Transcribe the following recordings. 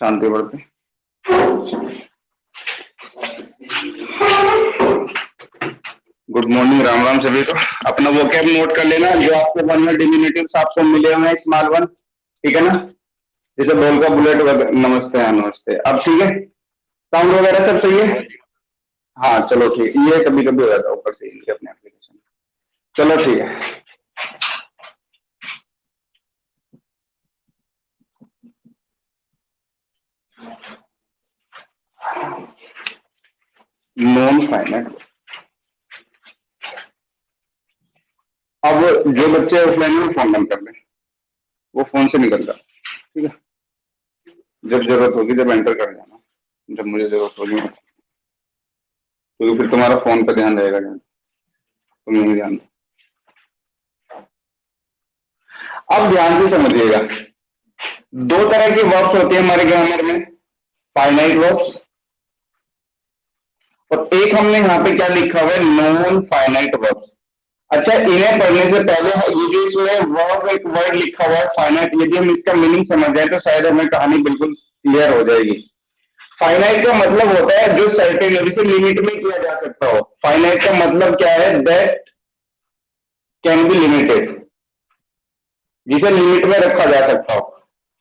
शांति बढ़ते। Good morning, Ram Ram सभी को। अपना वोकैब नोट कर लेना जो आपको वन में डिमिनेटिव्स आपको मिले हुए हैं, स्मॉल वन, ठीक है ना। जैसे बोल का बुलेट वगैरह। नमस्ते, हाँ नमस्ते। अब ठीक है, साउंड वगैरह सब सही है। हाँ चलो ठीक, ये कभी कभी हो जाता है ऊपर से इनके अपने एप्लीकेशन। चलो ठीक है। Non finite. अब जो बच्चे ऑफलाइन में फोन बंद कर ले, वो फोन से निकल जाए, ठीक है। जब जरूरत होगी जब एंटर कर जाना, जब मुझे जरूरत होगी, क्योंकि फिर तुम्हारा फोन पे ध्यान रहेगा, तुम नहीं ध्यान। अब ध्यान से समझिएगा, दो तरह की वर्ब्स होती है हमारे ग्रामर में, फाइनाइट वर्ब्स, और एक हमने यहाँ पे क्या लिखा हुआ है, नॉन फाइनाइट वर्ब्स। अच्छा, इन्हें पढ़ने से पहले ये जो इसमें वर्ब एक वर्ड लिखा हुआ है फाइनाइट, यदि हम इसका मीनिंग समझ जाए तो शायद हमें कहानी बिल्कुल क्लियर हो जाएगी। फाइनाइट का मतलब होता है जो सर्टेन, जिसे लिमिट में किया जा सकता हो। फाइनाइट का मतलब क्या है, दैट कैन बी लिमिटेड, जिसे लिमिट में रखा जा सकता हो।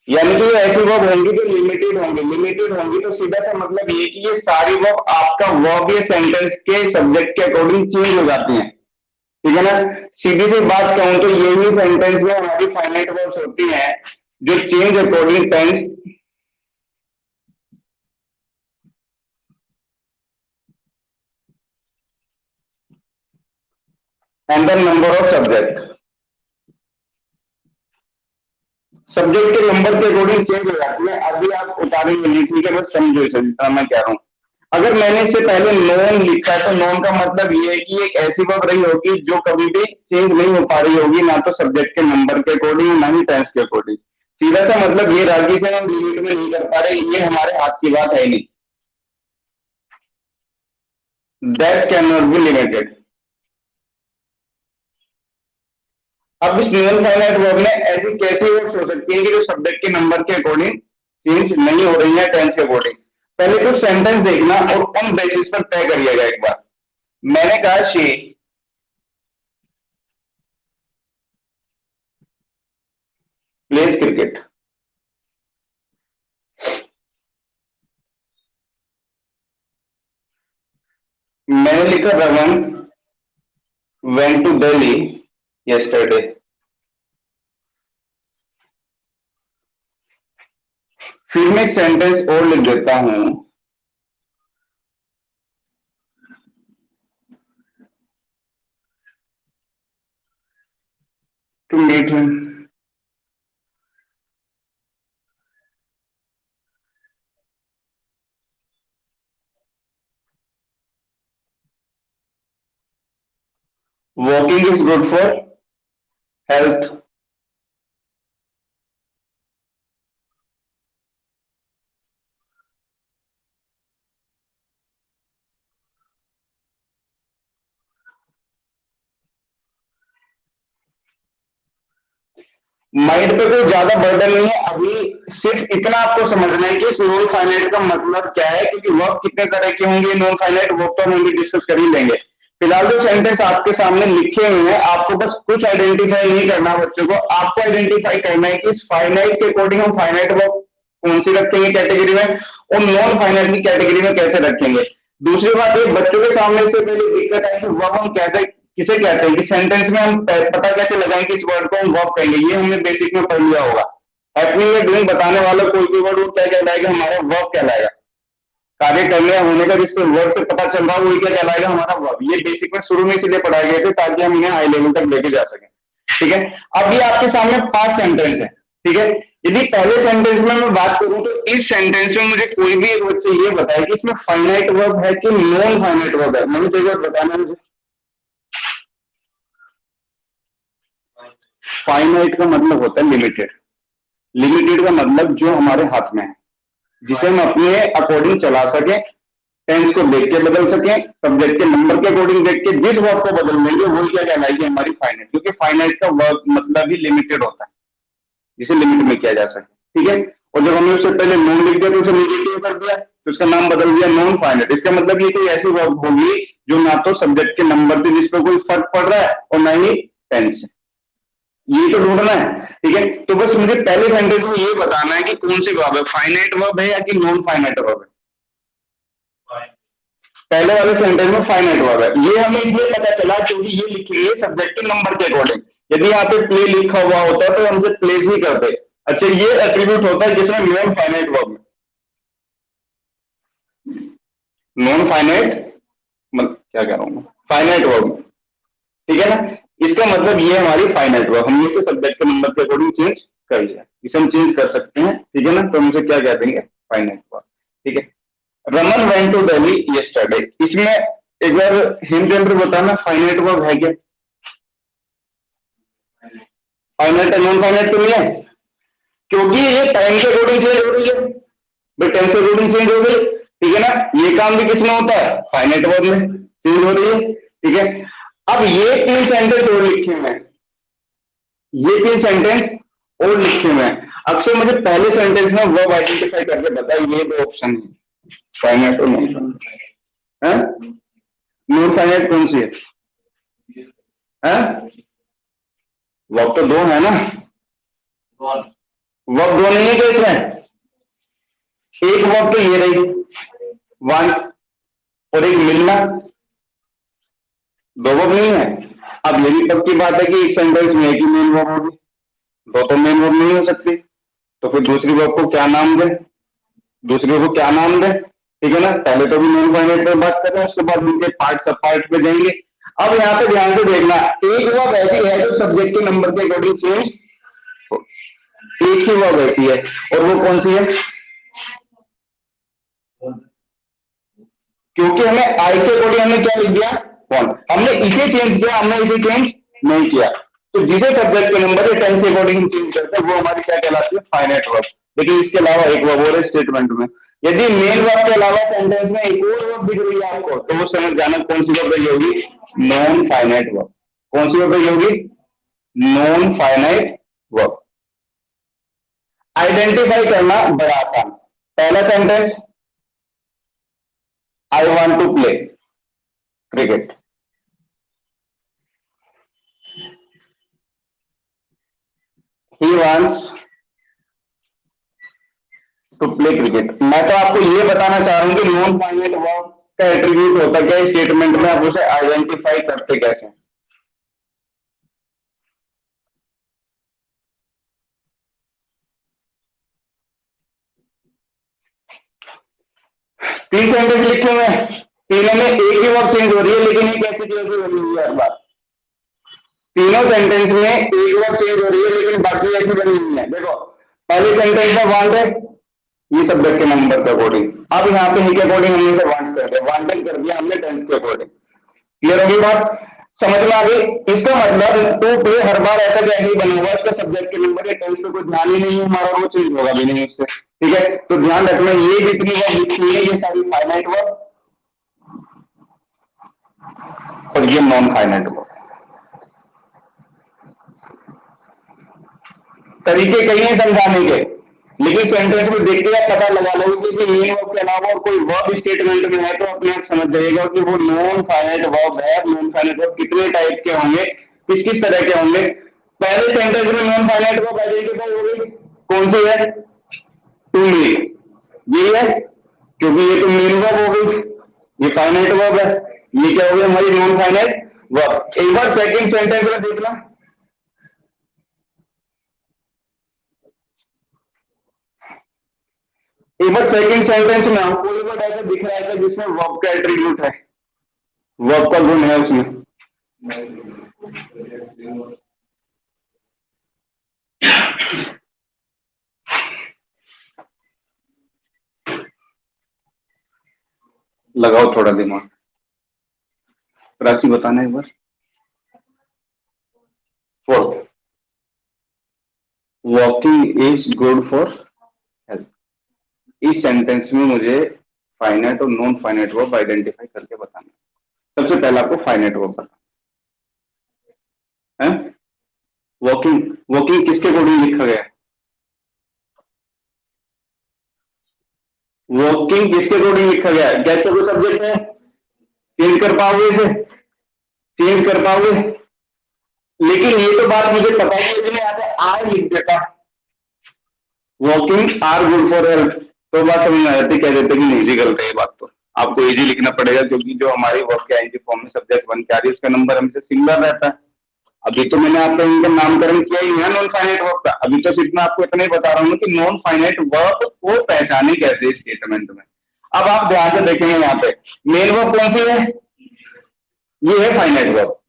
यानी कि ऐसी वर्ब होंगी जो लिमिटेड होंगी। लिमिटेड होंगी तो सीधा सा मतलब ये कि ये सारी वर्ब आपका वर्ब या सेंटेंस के सब्जेक्ट के अकॉर्डिंग चेंज हो जाती हैं, ठीक है ना। सीधी सी बात कहूं तो यही सेंटेंस में हमारी फाइनाइट वर्ब्स होती हैं जो change according tense and the number of subject. Subject के नंबर के अकॉर्डिंग चेंज हो जाती है। अभी आप उतारेंगे नहीं, ठीक है, बस समझो इसे जितना मैं कह रहा हूं। अगर मैंने इससे पहले नॉन लिखा है तो नॉन का मतलब ये है कि एक ऐसी वर्ब रही होगी जो कभी भी चेंज नहीं हो पा रही होगी, ना तो सब्जेक्ट के नंबर के अकॉर्डिंग ना ही टेंस के अकॉर्डिंग। सीधा सा मतलब ये राजी से हम लिमिट में नहीं कर पा रहे, ये हमारे हाथ की बात है नहीं। That can not be limited. अब इस नॉन फाइनाइट वर्ब में ऐसी कैसी वर्ब्स हो सकती है कि जो सब्जेक्ट के नंबर के अकॉर्डिंग चेंज नहीं हो रही है टेंस के अकॉर्डिंग। पहले कुछ सेंटेंस देखना और उन बेसिस पर तय करिएगा एक बार। मैंने कहा शी प्लेज क्रिकेट। मैंने लिखा Raman went to Delhi yesterday. फिर मैं एक सेंटेंस और लिख देता हूं, to meet him. Walking is good for health. Mind पे कोई ज्यादा बर्डन नहीं है, अभी सिर्फ इतना आपको समझना है कि इस नॉन फाइनाइट का मतलब क्या है, क्योंकि वर्ब कितने तरह के होंगे नॉन फाइनाइट, वो तो हम भी डिस्कस कर ही लेंगे। फिलहाल जो सेंटेंस आपके सामने लिखे हुए हैं, आपको बस कुछ आइडेंटिफाई नहीं करना बच्चों को, आपको आइडेंटिफाई करना है कि इस फाइनाइट के अकॉर्डिंग हम फाइनाइट वर्ब कौन सी रखेंगे कैटेगरी में, और नॉन फाइनाइट की कैटेगरी में कैसे रखेंगे। दूसरी बात, ये बच्चों के सामने से पहले दिक्कत है कि वर्ब हम कैसे किसे कहते हैं, कि सेंटेंस में हम पता कैसे लगाएं कि इस वर्ड को हम वर्ब कहेंगे। ये हमने बेसिक में पढ़ लिया होगा। हैपनिंग या डूइंग बताने वाला कोई भी वर्ड वो क्या कहलाएगा, हमारा वर्ब कहलाएगा। कार्य करने या होने का जिस वर्ड से पता चल रहा है वही क्या कहलाएगा, हमारा वर्ब। ये बेसिक में शुरू में इसलिए पढ़ाए गए थे ताकि हम इन्हें हाई लेवल तक लेके जा सकें, ठीक है। अब ये आपके सामने 5 सेंटेंस है, ठीक है। यदि पहले सेंटेंस में मैं बात करूं तो इस सेंटेंस में मुझे कोई भी एक बच्चे ये बताए कि इसमें फाइनाइट वर्ब है कि नॉन फाइनाइट वर्ब है। मुझे एक बार बताना मुझे। फाइनाइट का मतलब होता है लिमिटेड। लिमिटेड का मतलब जो हमारे हाथ में है, जिसे हम अपने अकॉर्डिंग चला सके, टेंस को देख के बदल सके, सब्जेक्ट के नंबर के अकॉर्डिंग देख के जिस वर्ड को बदल देंगे वो क्या कहलाएगी, हमारी फाइनाइट। क्योंकि फाइनाइट का वर्ब मतलब ही लिमिटेड होता है, जिसे लिमिट में किया जा सके, ठीक है। और जब हमने उससे पहले नॉन लिख दिया तो उसे नेगेटिव कर दिया, तो उसका नाम बदल दिया नॉन फाइनाइट। इसका मतलब ये कोई ऐसी वर्ब होगी जो ना तो सब्जेक्ट के नंबर से जिस पर कोई फर्क पड़ रहा है और ना ही टेंस से। ये तो ढूंढना है, ठीक है। तो बस मुझे पहले सेंटेंस में ये बताना है कि कौन सी वर्ब है, फाइनाइट वर्ब है या कि नॉन फाइनाइट वर्ब है। पहले वाले सेंटेंस में फाइनाइट वर्ब है। ये हमें इसलिए पता चला क्योंकि ये लिखी है सब्जेक्ट के नंबर के अकॉर्डिंग। यदि यहाँ पे प्ले लिखा हुआ होता तो हमसे प्लेस ही करते। अच्छा, ये एट्रीब्यूट होता है जिसमें नॉन फाइनाइट वर्ब में, नॉन फाइनाइट मतलब क्या कह रहा हूं, फाइनाइट वर्ब, ठीक है ना। इसका मतलब ये हमारी फाइनाइट वर्ब, हमने इसे सब्जेक्ट के नंबर के अकॉर्डिंग चेंज कर लिया, इसे हम चेंज कर सकते हैं, ठीक है ना। तो हम इसे क्या कह देंगे, फाइनाइट वर्ब, ठीक है। Raman went to Delhi yesterday, इसमें एक बार हिंट जनरल बताना, फाइनाइट वर्ब है क्या, फाइनाइट नॉन फाइनाइट तो नहीं है, क्योंकि ये टाइम के अकॉर्डिंग चेंज हो रही है, भाई टाइम के अकॉर्डिंग चेंज हो गई, ठीक है ना। ये काम भी किसमें होता है, फाइनाइट वर्ब में चेंज हो रही है, ठीक है। अब ये 3 सेंटेंस और लिखे हुए हैं, ये 3 सेंटेंस और लिखे हुए हैं। अक्सर मुझे पहले सेंटेंस में वर्ब आइडेंटिफाई करके बताइए, ये 2 ऑप्शन है, फाइनाइट और नॉन फाइनाइट। नॉन फाइनाइट कौन सी है, वर्ब तो 2 है ना, वर्ब 2 नहीं है क्या इसमें, एक वर्ब तो ये रही वन, और एक मिलना, 2 वर्ब नहीं है। अब ये भी पक्की बात है कि एक सेंटेंस में एक ही मेन वर्ब होगी, 2 तो मेन वर्ब नहीं हो सकती, तो फिर दूसरी वर्ब को क्या नाम दे, दूसरी वर्ब को क्या नाम दे, ठीक है ना। पहले तो भी नॉन फाइनाइट पर बात कर रहे हैं, उसके बाद उनके पार्ट सब पार्ट पे जाएंगे। अब यहाँ पे ध्यान से देखना, एक वर्ब ऐसी है जो सब्जेक्ट के नंबर के अकॉर्डिंग चेंज, एक ही वर्ब ऐसी है, और वो कौन सी है, क्योंकि हमें आई के अकॉर्डिंग हमने क्या लिख दिया, वन, हमने इसे चेंज किया, हमने इसे चेंज नहीं किया। तो जिसे सब्जेक्ट के नंबर या टेंस के अकॉर्डिंग चेंज करते हैं वो हमारी क्या कहलाती है, फाइनाइट वर्ब। लेकिन इसके अलावा एक वर्ब और है स्टेटमेंट में, यदि मेन वर्ब के अलावा सेंटेंस में एक और वर्ब दिख रही है आपको, तो वो समझ जाना कौन सी वर्ब रही होगी, नॉन फाइनाइट वर्ब। कौन सी वर्ब रही होगी, नॉन फाइनाइट वर्ब। आइडेंटिफाई करना बड़ा आसान, पहला sentence, I want to play cricket, he wants to play cricket. मैं तो आपको ये बताना चाह रहा हूं कि नॉन फाइनाइट वर्ब का एट्रीब्यूट होता क्या है स्टेटमेंट में, आप उसे आइडेंटिफाई करते कैसे। तीन सेंटेंस लिखे हुए हैं, तीनों में एक ही वर्ब चेंज हो रही है, लेकिन ये कैसे चेंज हो रही है, हर बार तीनों सेंटेंस में एक वर्ड चेंज हो रही है, लेकिन बाकी ऐसी बनी हुई है। देखो पहले सेंटेंस में वांट है, ये सब्जेक्ट के नंबर के अकॉर्डिंग, अब यहाँ पे ही के अकॉर्डिंग हमने इसे वांट कर दिया, वांटेड कर दिया हमने टेंस के अकॉर्डिंग। क्लियर होगी बात, समझ में आ गई। इसका मतलब टू पे हर बार ऐसा क्या नहीं बना हुआ, इसका सब्जेक्ट के नंबर या टेंस पे कोई ध्यान ही नहीं है हमारा, वो चेंज होगा भी नहीं उससे, ठीक है। तो ध्यान रखना, ये जितनी वर्ब लिखी है ये सारी फाइनाइट वर्ब और ये नॉन फाइनाइट वर्ब। तरीके कई हैं समझाने के, लेकिन सेंटेंस में देख के आप पता लगा लोगे कि मेन वर्ब के अलावा और कोई वर्ब स्टेटमेंट में है तो अपने आप समझ जाइएगा कि वो नॉन फाइनाइट वर्ब है। नॉन फाइनाइट वर्ब कितने टाइप के होंगे, किस किस तरह के होंगे। पहले सेंटेंस में नॉन फाइनाइट वर्ब आइडेंटिफाई हो गई, कौन सी है, टू मेक, ये है, क्योंकि ये तो मेन वर्ब हो गई, ये फाइनाइट वर्ब है, ये क्या हो गई हमारी नॉन फाइनाइट वर्ब। एक बार सेकंड सेंटेंस में देखना, एक बार सेकंड सेंटेंस में हमको एक वर्ड ऐसा दिख रहा है जिसमें वर्ब का एट्रीब्यूट है, वर्ब का गुण है उसमें, लगाओ थोड़ा दिमाग, राशि बताना एक बार। Fourth, walking is good for health. इस सेंटेंस में मुझे फाइनाइट और नॉन फाइनाइट वर्ब आइडेंटिफाई करके बताना है। सबसे पहले आपको फाइनाइट वर्ब बताना है, वॉकिंग, वॉकिंग किसके अकॉर्डिंग लिखा गया है, वर्किंग किसके अकॉर्डिंग लिखा गया है? क्या कोई सब्जेक्ट है? चेंज कर पाओगे इसे? चेंज कर पाओगे? लेकिन ये तो बात मुझे पता ही है कि मैं यहाँ पे आर लिख देता, working are good for health, तो बात समझ में आ जाती, कह देते कि नहीं इजी गलत है ये बात, तो आपको इजी लिखना पड़ेगा क्योंकि जो हमारी वर्क के आईएनजी फॉर्म में सब्जेक्ट बन के आ रही है उसका नंबर हमेशा सिंगुलर रहता है। अभी तो मैंने आपका इनका नामकरण किया ही है नॉन फाइनाइट वर्क का, अभी तो सिर्फ मैं आपको इतना ही बता रहा हूँ कि नॉन फाइनाइट वर्क को पहचाने कैसे स्टेटमेंट में। अब आप ध्यान से देखेंगे यहाँ पे मेन वर्क कौन सी है? ये है फाइनाइट वर्क।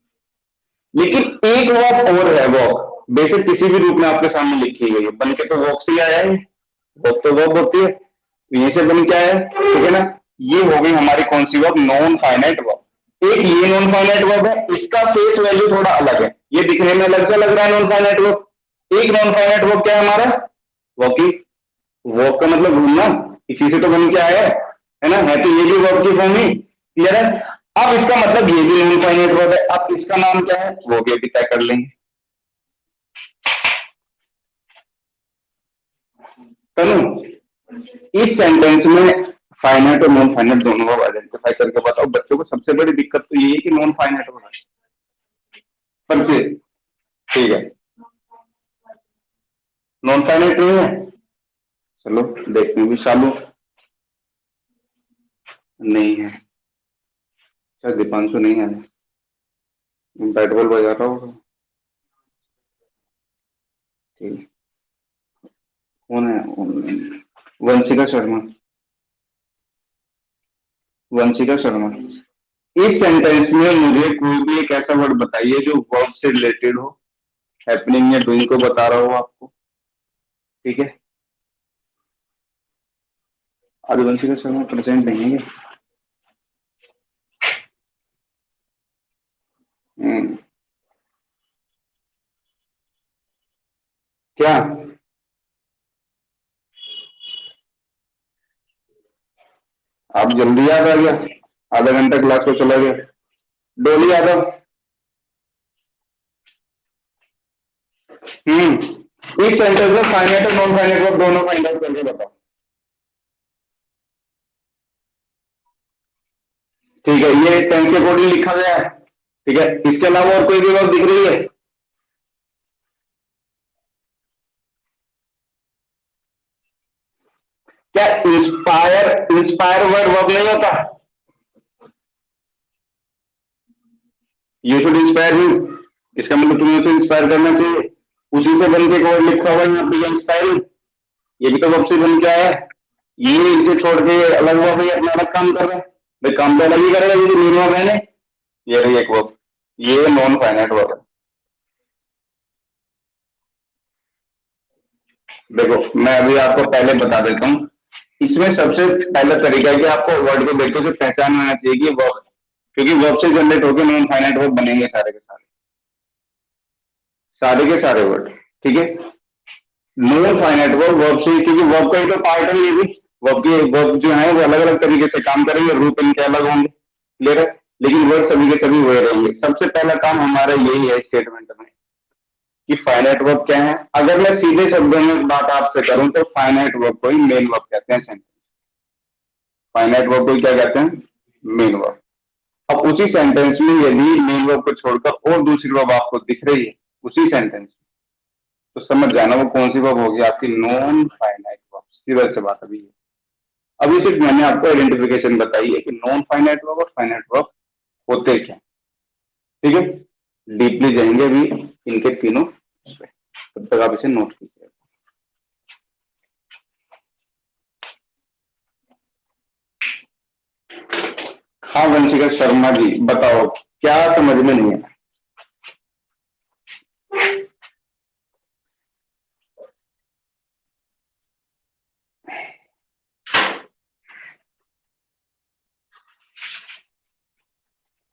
लेकिन एक वर्क और है, वर्क बेसिक किसी भी रूप में आपके सामने लिखी गई है, बन के तो वर्क से आया है, वर्क तो वर्क होती है, यहीं से बन के आया है, ठीक है ना। ये हो गई हमारी कौन सी वर्क? Non finite work. एक ये नॉन फाइनाइट वर्क है, इसका फेस वैल्यू थोड़ा अलग है, ये दिखने में अलग से लग रहा है नॉन फाइनाइट वर्क। एक नॉन फाइनाइट वर्क क्या है हमारा? वर्किंग, वर्क का मतलब घूमना, इसी से तो बन के आया है ना, है तो ये भी वर्क की फॉर्म ही, क्लियर है। अब इसका मतलब ये भी नॉन फाइनाइट वर्क है, अब इसका नाम क्या है वो भी अभी तय कर लेंगे। तनु, इस सेंटेंस में फाइनाइट और नॉन फाइनाइट दोनों को आइडेंटिफाई करके बताओ। बच्चों को सबसे बड़ी दिक्कत तो ये है कि नॉन फाइनाइट हो रहा है पर, ठीक है, नॉन फाइनाइट नहीं है, चलो देखते हैं विशालू, नहीं है, शायद दीपांशु नहीं है, बैट बॉल बजा रहा होगा, ठीक, कौन है ऑनलाइन? वंशिका शर्मा, वंशिका शर्मा। इस सेंटेंस में मुझे कोई भी एक ऐसा वर्ड बताइए जो वर्ब से रिलेटेड हो, हैपनिंग या डूइंग को बता रहा हो आपको, ठीक है। आज वंशिका शर्मा प्रेजेंट नहीं है। क्या आप जल्दी याद आ गया? आधा घंटा क्लास को चला गया। डोली यादव। इस सेंटेंस में फाइनाइट और नॉन फाइनाइट वर्ब दोनों फाइंड आउट करके बताओ। ठीक है, ये टेंस के अकॉर्डिंग लिखा गया है, ठीक है। इसके अलावा और कोई भी वर्ब दिख रही है? क्या इंस्पायर, इंस्पायर वर्ड वर्ब नहीं होता? यू शुड इंस्पायर यू, इसका मतलब तुम्हें उसे इंस्पायर करना चाहिए, उसी से बन के एक वर्ड लिखा हुआ है यहाँ पे इंस्पायरिंग, ये भी तो वर्ब से बन के आया है। ये इसे छोड़ के अलग वर्ब है, अपना अलग काम कर रहा है, भाई काम तो अलग ही करेगा, ये मेन वर्ब है ना, ये रही एक वर्ब, ये नॉन फाइनाइट वर्ब है। देखो मैं अभी आपको पहले बता देता हूँ, इसमें सबसे पहला तरीका है कि आपको वर्ड को देखो से पहचान होना चाहिए कि वर्ब, क्योंकि वर्ब से जनरेट होकर नॉन फाइनाइट वर्ब बनेंगे सारे के सारे, सारे के सारे वर्ड, ठीक है। नॉन फाइनाइट वर्ब वर्ब से, क्योंकि वर्ब का ही तो पार्ट है ये भी, वर्ब के वर्ब जो है वो अलग अलग तरीके से काम करेंगे, रूप इनके अलग होंगे, क्लियर है, लेकिन वर्ड सभी के सभी वही रहेंगे। सबसे पहला काम हमारा यही है स्टेटमेंट में कि फाइनाइट वर्ब क्या है। अगर मैं सीधे शब्दों में बात आपसे करूं तो फाइनाइट वर्ब को ही मेन वर्ब कहते हैं सेंटेंस, फाइनाइट वर्ब को क्या कहते हैं? Main verb. अब उसी सेंटेंस में यदि मेन वर्ब को छोड़कर और दूसरी वर्ब आपको दिख रही है उसी सेंटेंस में, तो समझ जाना वो कौन सी वर्ब होगी? आपकी नॉन फाइनाइट वर्ब, सीधा से बात अभी है। अभी सिर्फ मैंने आपको आइडेंटिफिकेशन बताई है कि नॉन फाइनाइट वर्ब और फाइनाइट वर्ब होते क्या, ठीक है। डीपली जाएंगे अभी इनके तीनों, तब तक आप इसे नोट कीजिए। हाँ वंशिका शर्मा जी बताओ, क्या समझ में नहीं है?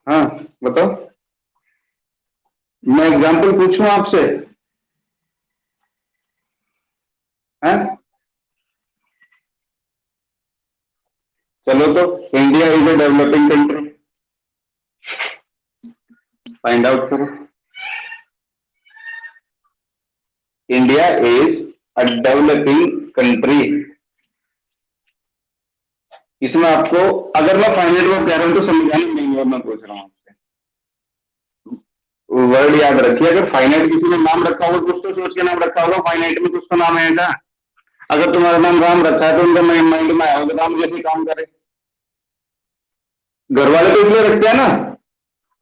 हाँ बताओ, मैं एग्जाम्पल पूछूं आपसे? हैं? चलो तो, India is a developing country, find out करो। India is a developing country, इसमें आपको, अगर मैं फाइनाइट वर्ब कह रहा हूं तो समझाने नहीं और मैं पूछ रहा हूँ आपसे, वर्ड याद रखिए। अगर फाइनाइट किसी ने नाम रखा होगा कुछ तो सोच के नाम रखा होगा, फाइनाइट में कुछ तो नाम है ऐसा। अगर तुम्हारा नाम राम रखा है तो उनका माइंड में आया होगा राम जैसे काम करे। घर वाले तो इसलिए रखते हैं ना।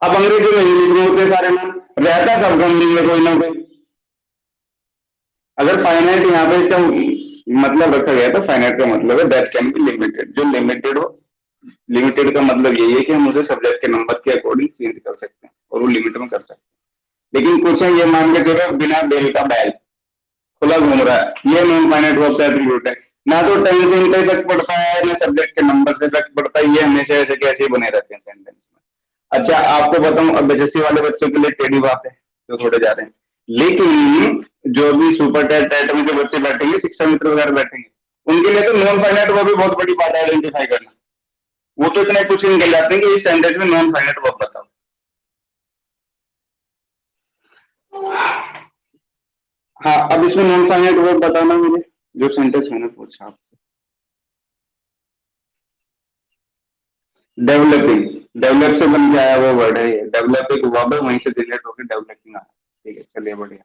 अब अंग्रेजी में इंग्लिश में होते सारे नाम, रहता सब कंपनी में कोई ना कोई। अगर फाइनाइट यहाँ पे इसका मतलब रखा गया तो फाइनाइट का मतलब है दैट कैन बी लिमिटेड, जो लिमिटेड हो। लिमिटेड का मतलब यही है कि हम उसे सब्जेक्ट के नंबर के अकॉर्डिंग चेंज कर सकते हैं और वो लिमिट में कर सकते हैं। लेकिन कुछ है ये मान के चलो बिना बेल का बैल खुला घूम रहा है, ये नॉन फाइनाइट वर्ब का एट्रीब्यूट है। ना तो टाइम से इनका इफेक्ट पड़ता है ना सब्जेक्ट के नंबर से इफेक्ट पड़ता है, ये हमेशा ऐसे कैसे बने रहते हैं सेंटेंस में। अच्छा आपको बताऊं, अब एचएससी वाले बच्चों के लिए टेढ़ी बात है जो थोड़े जा रहे हैं, लेकिन जो भी सुपर टेट टेट में जो बच्चे बैठेंगे, शिक्षा मित्र वगैरह बैठेंगे, उनके लिए तो नॉन फाइनाइट वर्ब भी बहुत बड़ी बात है आइडेंटिफाई करना। वो तो इतना कुछ निकल जाते हैं कि इस सेंटेंस में नॉन फाइनाइट वर्ब बताओ। हाँ अब इसमें नॉन फाइनाइट वर्ब बताना मुझे, जो सेंटेंस मैंने पूछा आपसे। डेवलपिंग, डेवलप से बन के आया वो वर्ड है ये, डेवलप एक वर्ब है वहीं से जनरेट होकर डेवलपिंग आया। ठीक है चलिए बढ़िया।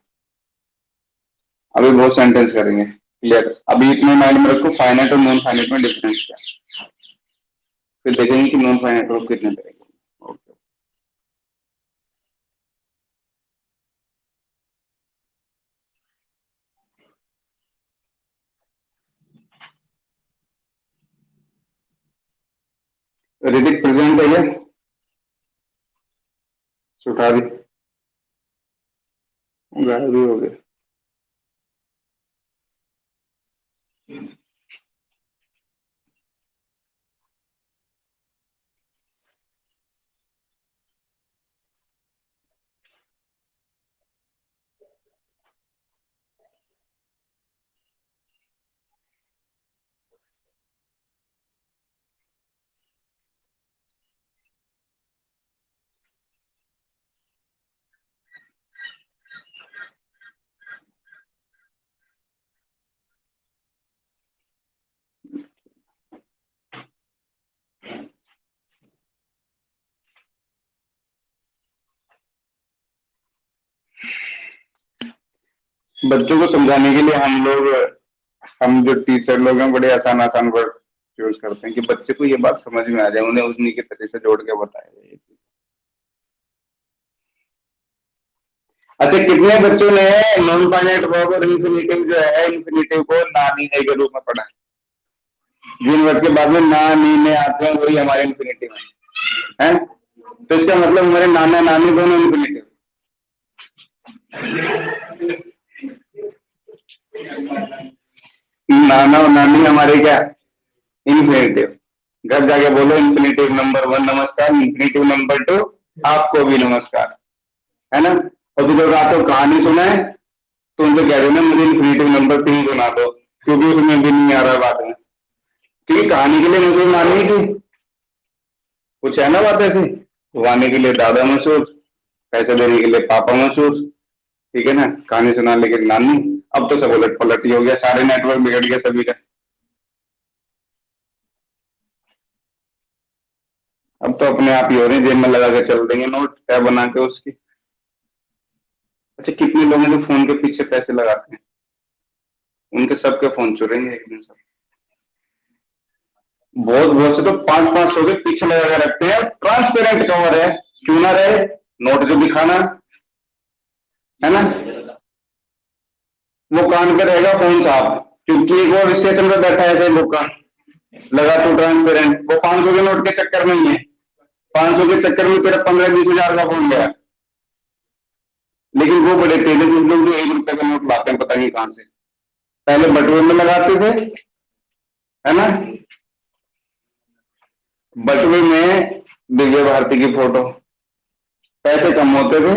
अभी बहुत सेंटेंस करेंगे क्लियर। अभी इतने माइंड में रखो फाइनाइट और नॉन फाइनाइट में डिफरेंस क्या है, फिर देखेंगे कि नॉन फाइनाइट वर्ब कितने तरह के। ओके। ऋतिक प्रेजेंट है ये, उठा दी, गायब भी हो गया। बच्चों को समझाने के लिए हम जो टीचर लोग हैं बड़े आसान आसान वर्ड यूज करते हैं कि बच्चे को ये बात समझ में आ जाए, उन्हें उन्हीं के तरीके से जोड़ के बताया जाए। अच्छा कितने बच्चों ने नॉन फाइनाइट वर्ब और इन्फिनेटिव जो है इन्फिनेटिव को ना नी ने के रूप में पढ़ा है? जिन वर्ड के बाद में ना नी ने आते हैं वही हमारे इन्फिनेटिव है। तो इसका मतलब हमारे नाना नानी दोनों इन्फिनेटिव। नाना और नानी हमारे क्या, इन्फिनेटिव। घर जाके बोलो इन्फिनेटिव नंबर 1 नमस्कार, इन्फिनेटिव नंबर 2 आपको भी नमस्कार, है ना। और जो रातों कहानी सुनाए तो उनसे कह देना मुझे इन्फिनेटिव नंबर 3 सुना दो, क्योंकि उसमें भी नहीं आ रहा बाद में। क्योंकि कहानी के लिए मुझे माननी थी, कुछ है ना बात ऐसी। खुआने के लिए दादा मशहूर, पैसे देने के लिए पापा मशहूर, ठीक है ना, कहानी सुनाने के लिए नानी। अब तो सब उलट पलट ही हो गया, सारे नेटवर्क बिगड़ गया सभी का। अब तो अपने आप ही हो रहे हैं, जेब में लगा के चल देंगे नोट क्या बना के उसकी। अच्छा कितने लोग हैं जो फोन के पीछे पैसे लगाते हैं, उनके सबके फोन चुरेंगे एक दिन सब। बहुत बहुत से तो 500-500 के पीछे लगा के रखते हैं, ट्रांसपेरेंट कवर है, क्यों ना रहे, नोट जो दिखाना है ना। वो कान पे रहेगा फोन साहब, क्योंकि एक और स्टेशन पे बैठा है ऐसे लोग का लगा तो ट्रांसपेरेंट, वो 500 के नोट के चक्कर में ही है। 500 के चक्कर में तेरा 15-20 हजार का फोन गया। लेकिन वो बड़े तेज हैं लोग जो 1 रुपए का नोट लाते हैं पता नहीं कहां से, पहले बटुए में लगाते थे, है ना। बटुए में विजय भारती की फोटो, पैसे कम होते थे,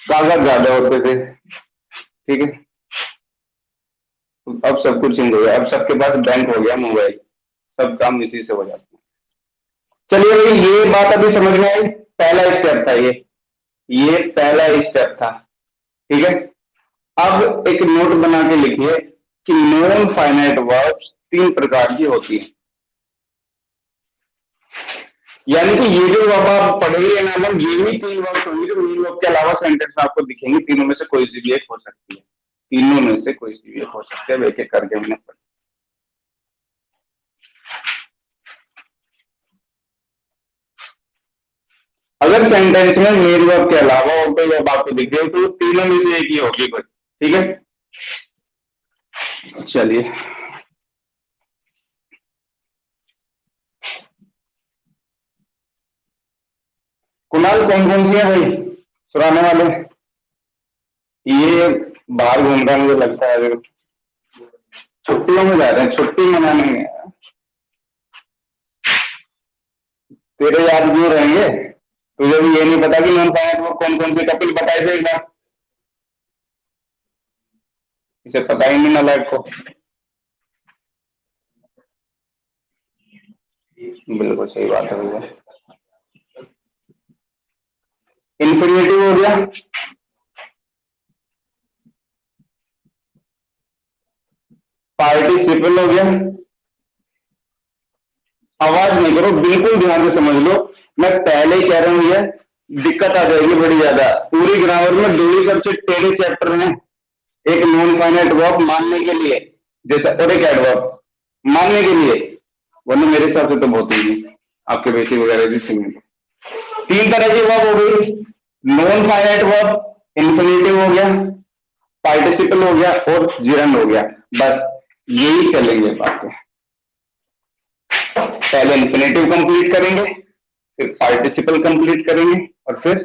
कागज ज्यादा होते थे, ठीक है। अब सब कुछ चेंज हो गया, अब सबके पास बैंक हो गया, मोबाइल, सब काम इसी से हो जाता है। चलिए भाई ये बात अभी समझ में आई, पहला स्टेप था ये पहला स्टेप था, ठीक है। अब एक नोट बना के लिखिए कि नॉन फाइनाइट वर्ब्स 3 प्रकार की होती है। यानी कि ये जो वर्ब आप पढ़ेंगे ना मैम, ये भी 3 वर्ब्स होंगे जो मेन वर्ब के अलावा सेंटेंस में आपको दिखेंगे। तीनों में से कोई सी भी एक हो सकती है, तीनों में से कोई सी भी एक हो सकती है। एक एक करके मैंने पढ़ा। अगर सेंटेंस में मेन वर्ब के अलावा और कोई वर्ब आपको दिख रही हो तो तीनों में से एक ही होगी कोई। ठीक है, चलिए। कुणाल कौन कौन सी है भाई सुनाने वाले? ये बाहर घूम रहा है मुझे लगता है, अगर छुट्टियों में जा रहे हैं, छुट्टी मनाने में। तेरे याद क्यों रहेंगे? तुझे भी ये नहीं पता कि नॉन फाइनेंस वो कौन कौन से कपिल बताए थे एक बार? इसे पता ही नहीं नालायक को। बिल्कुल सही बात है भैया। इन्फिनिटिव हो गया, पार्टिसिपल हो गया। आवाज नहीं करो, बिल्कुल ध्यान से समझ लो। मैं पहले ही कह रहा हूं ये दिक्कत आ जाएगी बड़ी ज्यादा। पूरी ग्रामर में दो ही सबसे टेढ़े चैप्टर हैं, एक नॉन फाइनाइट वर्ब मानने के लिए जैसा, और एक एडवर्ब मानने के लिए। वरना मेरे हिसाब से तो बहुत ही आपके बेसिक वगैरह भी सही है। 3 तरह की वर्ब हो गई, नॉन फाइनाइट वर्ब, इन्फिनिटिव हो गया, पार्टिसिपल हो गया और जिरंड हो गया। बस यही चलेंगे बातें। पहले इन्फिनेटिव कंप्लीट करेंगे, फिर पार्टिसिपल कंप्लीट करेंगे और फिर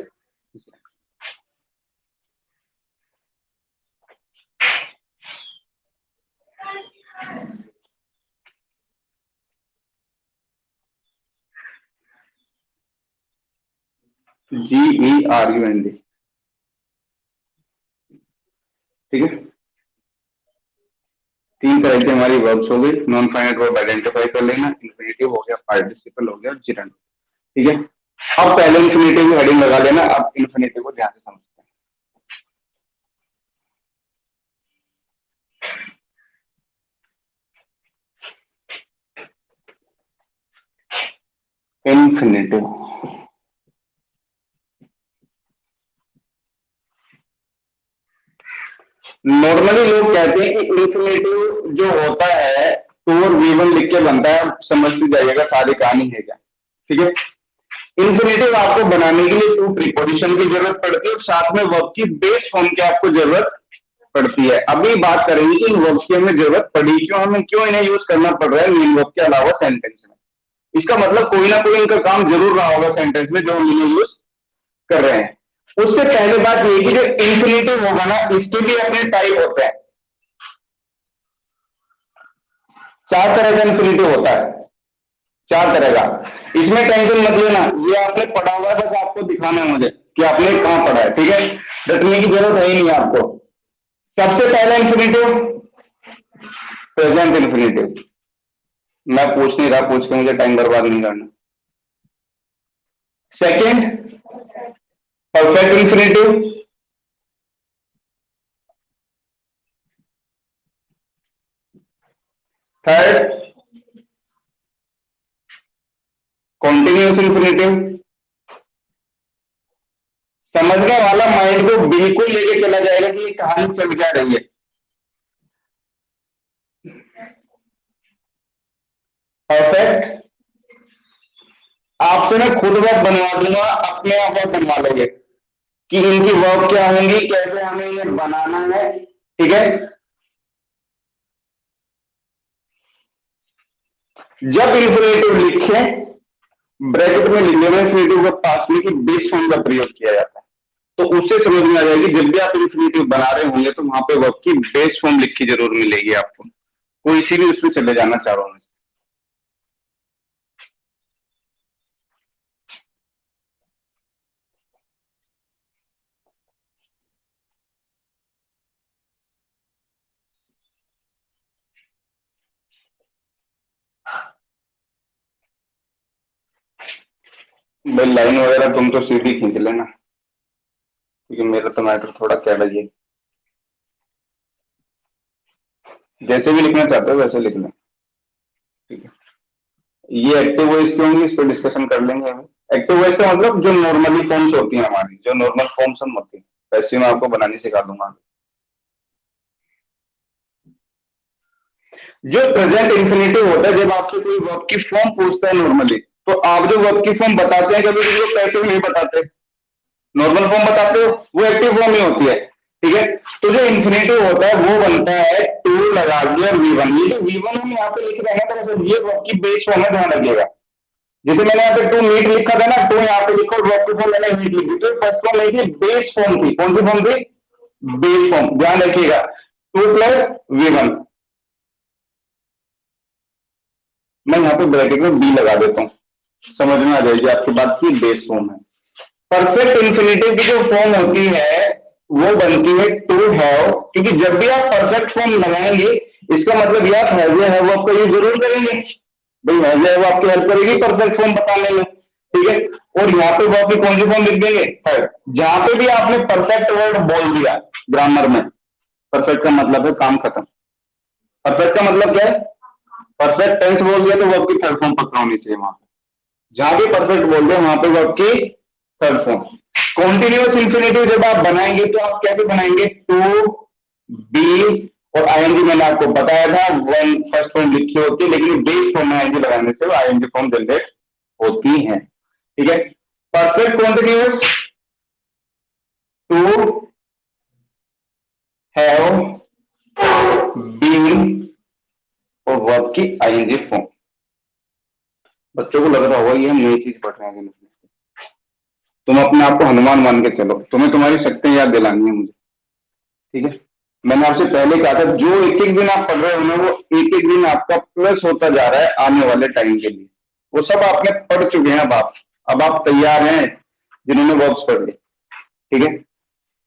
GERUND। ठीक है, 3 तरह की हमारी वर्ब्स हो गई। नॉन फाइनाइट वर्ब आइडेंटिफाई कर लेना, इन्फिनेटिव हो गया, पार्टिसिपल हो गया और जिरंड। ठीक है, अब पहले इन्फिनेटिव की हेडिंग लगा लेना। अब इन्फिनेटिव को ध्यान से समझते हैं। इन्फिनेटिव नॉर्मली लोग कहते हैं कि इन्फिनेटिव जो होता है टू और V1 लिख के बनता है, समझते जाइएगा सारी कहानी है क्या। ठीक है, इन्फिनेटिव आपको बनाने के लिए टू प्रीपोजिशन की जरूरत पड़ती है और साथ में वर्ब की बेस फॉर्म की आपको जरूरत पड़ती है। अभी बात करेंगे कि इन वर्ब्स की हमें जरूरत पड़ी क्यों, हमें क्यों इन्हें यूज करना पड़ रहा है मेन वर्ब के अलावा सेंटेंस में। इसका मतलब कोई ना कोई इनका काम जरूर रहा होगा सेंटेंस में जो हम इन्हें यूज कर रहे हैं। उससे पहले बात ये कि जो इन्फिनेटिव होगा ना, इसके भी अपने टाइप होते हैं। 4 तरह का इन्फिनेटिव होता है, 4 तरह का। इसमें टेंशन मत लेना, ये आपने पढ़ा हुआ है, बस आपको दिखाना है मुझे कि आपने कहां पढ़ा है। ठीक है, रटने की जरूरत है ही नहीं आपको। सबसे पहला इन्फिनेटिव प्रेजेंट इन्फिनेटिव। मैं पूछ नहीं रहा, पूछ के मुझे टाइम बर्बाद नहीं करना। Second perfect infinitive. Third continuous infinitive. समझने वाला माइंड को बिल्कुल लेके चला जाएगा कि ये कहानी चल क्या रही है। परफेक्ट आपसे मैं खुद वर्ब बनवा दूंगा, अपने आप वर्ब बनवा लोगे कि इनकी वर्ब क्या होंगी, कैसे हमें इन्हें बनाना है। ठीक है, जब इन्फिनेटिव लिखे ब्रैकेट में लिख लेना इन्फिनेटिव का पास में कि बेस फॉर्म का प्रयोग किया जाता है, तो उससे समझ में आ जाएगी जब भी आप इन्फिनेटिव बना रहे होंगे तो वहां पे वर्ब की बेस फॉर्म लिख की जरूर मिलेगी आपको, कोई सी भी उसमें चले जाना चारों में। भाई लाइन वगैरह तुम तो सीधी खींच लेना, क्योंकि मेरा तो मैटर थोड़ा क्या लगे। जैसे भी लिखना चाहते हो वैसे लिखना। ठीक है, ये एक्टिव वॉइस की होंगी, इस पर डिस्कशन कर लेंगे अभी। एक्टिव वॉइस का मतलब जो नॉर्मली फॉर्म्स होती है हमारी, जो नॉर्मल फॉर्म्स हम होती है, वैसे मैं आपको बनानी सिखा दूंगा। जो प्रेजेंट इंफिनिटिव होता है, जब आपसे कोई वर्ब की फॉर्म पूछता है नॉर्मली, तो आप जो वर्ब की फॉर्म बताते हैं कभी कभी वो पैसिव नहीं बताते, नॉर्मल फॉर्म बताते हो, वो एक्टिव फॉर्म ही होती है। ठीक है, तो जो इंफिनिटिव होता है वो बनता है टू लगा के और V1। ये जो V1 हम यहाँ पे लिख रहे हैं दरअसल ये वर्ब की बेस फॉर्म है, ध्यान रखिएगा। जैसे मैंने यहाँ पे टू मीट लिखा था ना, टू यहाँ पे लिखा और वर्ब की फॉर्म मैंने मीट लिखी, तो फर्स्ट फॉर्म नहीं थी, बेस फॉर्म थी। कौन सी फॉर्म थी? बेस फॉर्म, ध्यान रखिएगा। टू प्लस V1, मैं यहाँ पे ब्रैकेट में बी लगा देता हूँ, समझ में आ जाएगी आपकी बात की, बेस फॉर्म है। परफेक्ट इंफिनिटिव की जो फॉर्म होती है वो बनती है टू हैव, क्योंकि जब भी आप परफेक्ट फॉर्म लगाएंगे इसका मतलब ये आप हैव या हैव वर्ब का यूज जरूर करेंगे। भाई हैव या हैव आपकी हेल्प करेगी परफेक्ट फॉर्म बताने में। ठीक है, और यहाँ पे वर्ब की कौन सी फॉर्म लिख देंगे? हैव। जहां पे भी आपने परफेक्ट वर्ड बोल दिया ग्रामर में, परफेक्ट का मतलब है काम खत्म। परफेक्ट का मतलब क्या है? परफेक्ट टेंस बोल दिया तो वर्ब की थर्ड फॉर्म पक्का होनी चाहिए वहां पे। जहां भी परफेक्ट बोल दिया वहां पे वर्ब की थर्ड फॉर्म। कॉन्टिन्यूअस इंफिनिटिव जब आप बनाएंगे तो आप कैसे बनाएंगे? टू बी और आईएनजी मैंने आपको बताया था, वन फर्स्ट फॉर्म लिखी होती है, लेकिन बेस फॉर्म में आईएनजी लगाने से आईएनजी फॉर्म जनरेट होती है। ठीक है, perfect continuous to have been और वर्ब की आईएनजी फॉर्म। बच्चों को लग रहा होगा ये हम नई चीज पढ़ रहे हैं, तुम अपने आप को हनुमान मान के चलो, तुम्हें तुम्हारी शक्तियां याद दिलानी है मुझे। ठीक है, मैंने आपसे पहले कहा था जो एक एक दिन आप पढ़ रहे हो ना, वो एक एक दिन आपका प्लस होता जा रहा है आने वाले टाइम के लिए। वो सब आपने पढ़ चुके हैं, अब आप तैयार हैं जिन्होंने वर्ब्स पढ़ ली। ठीक है,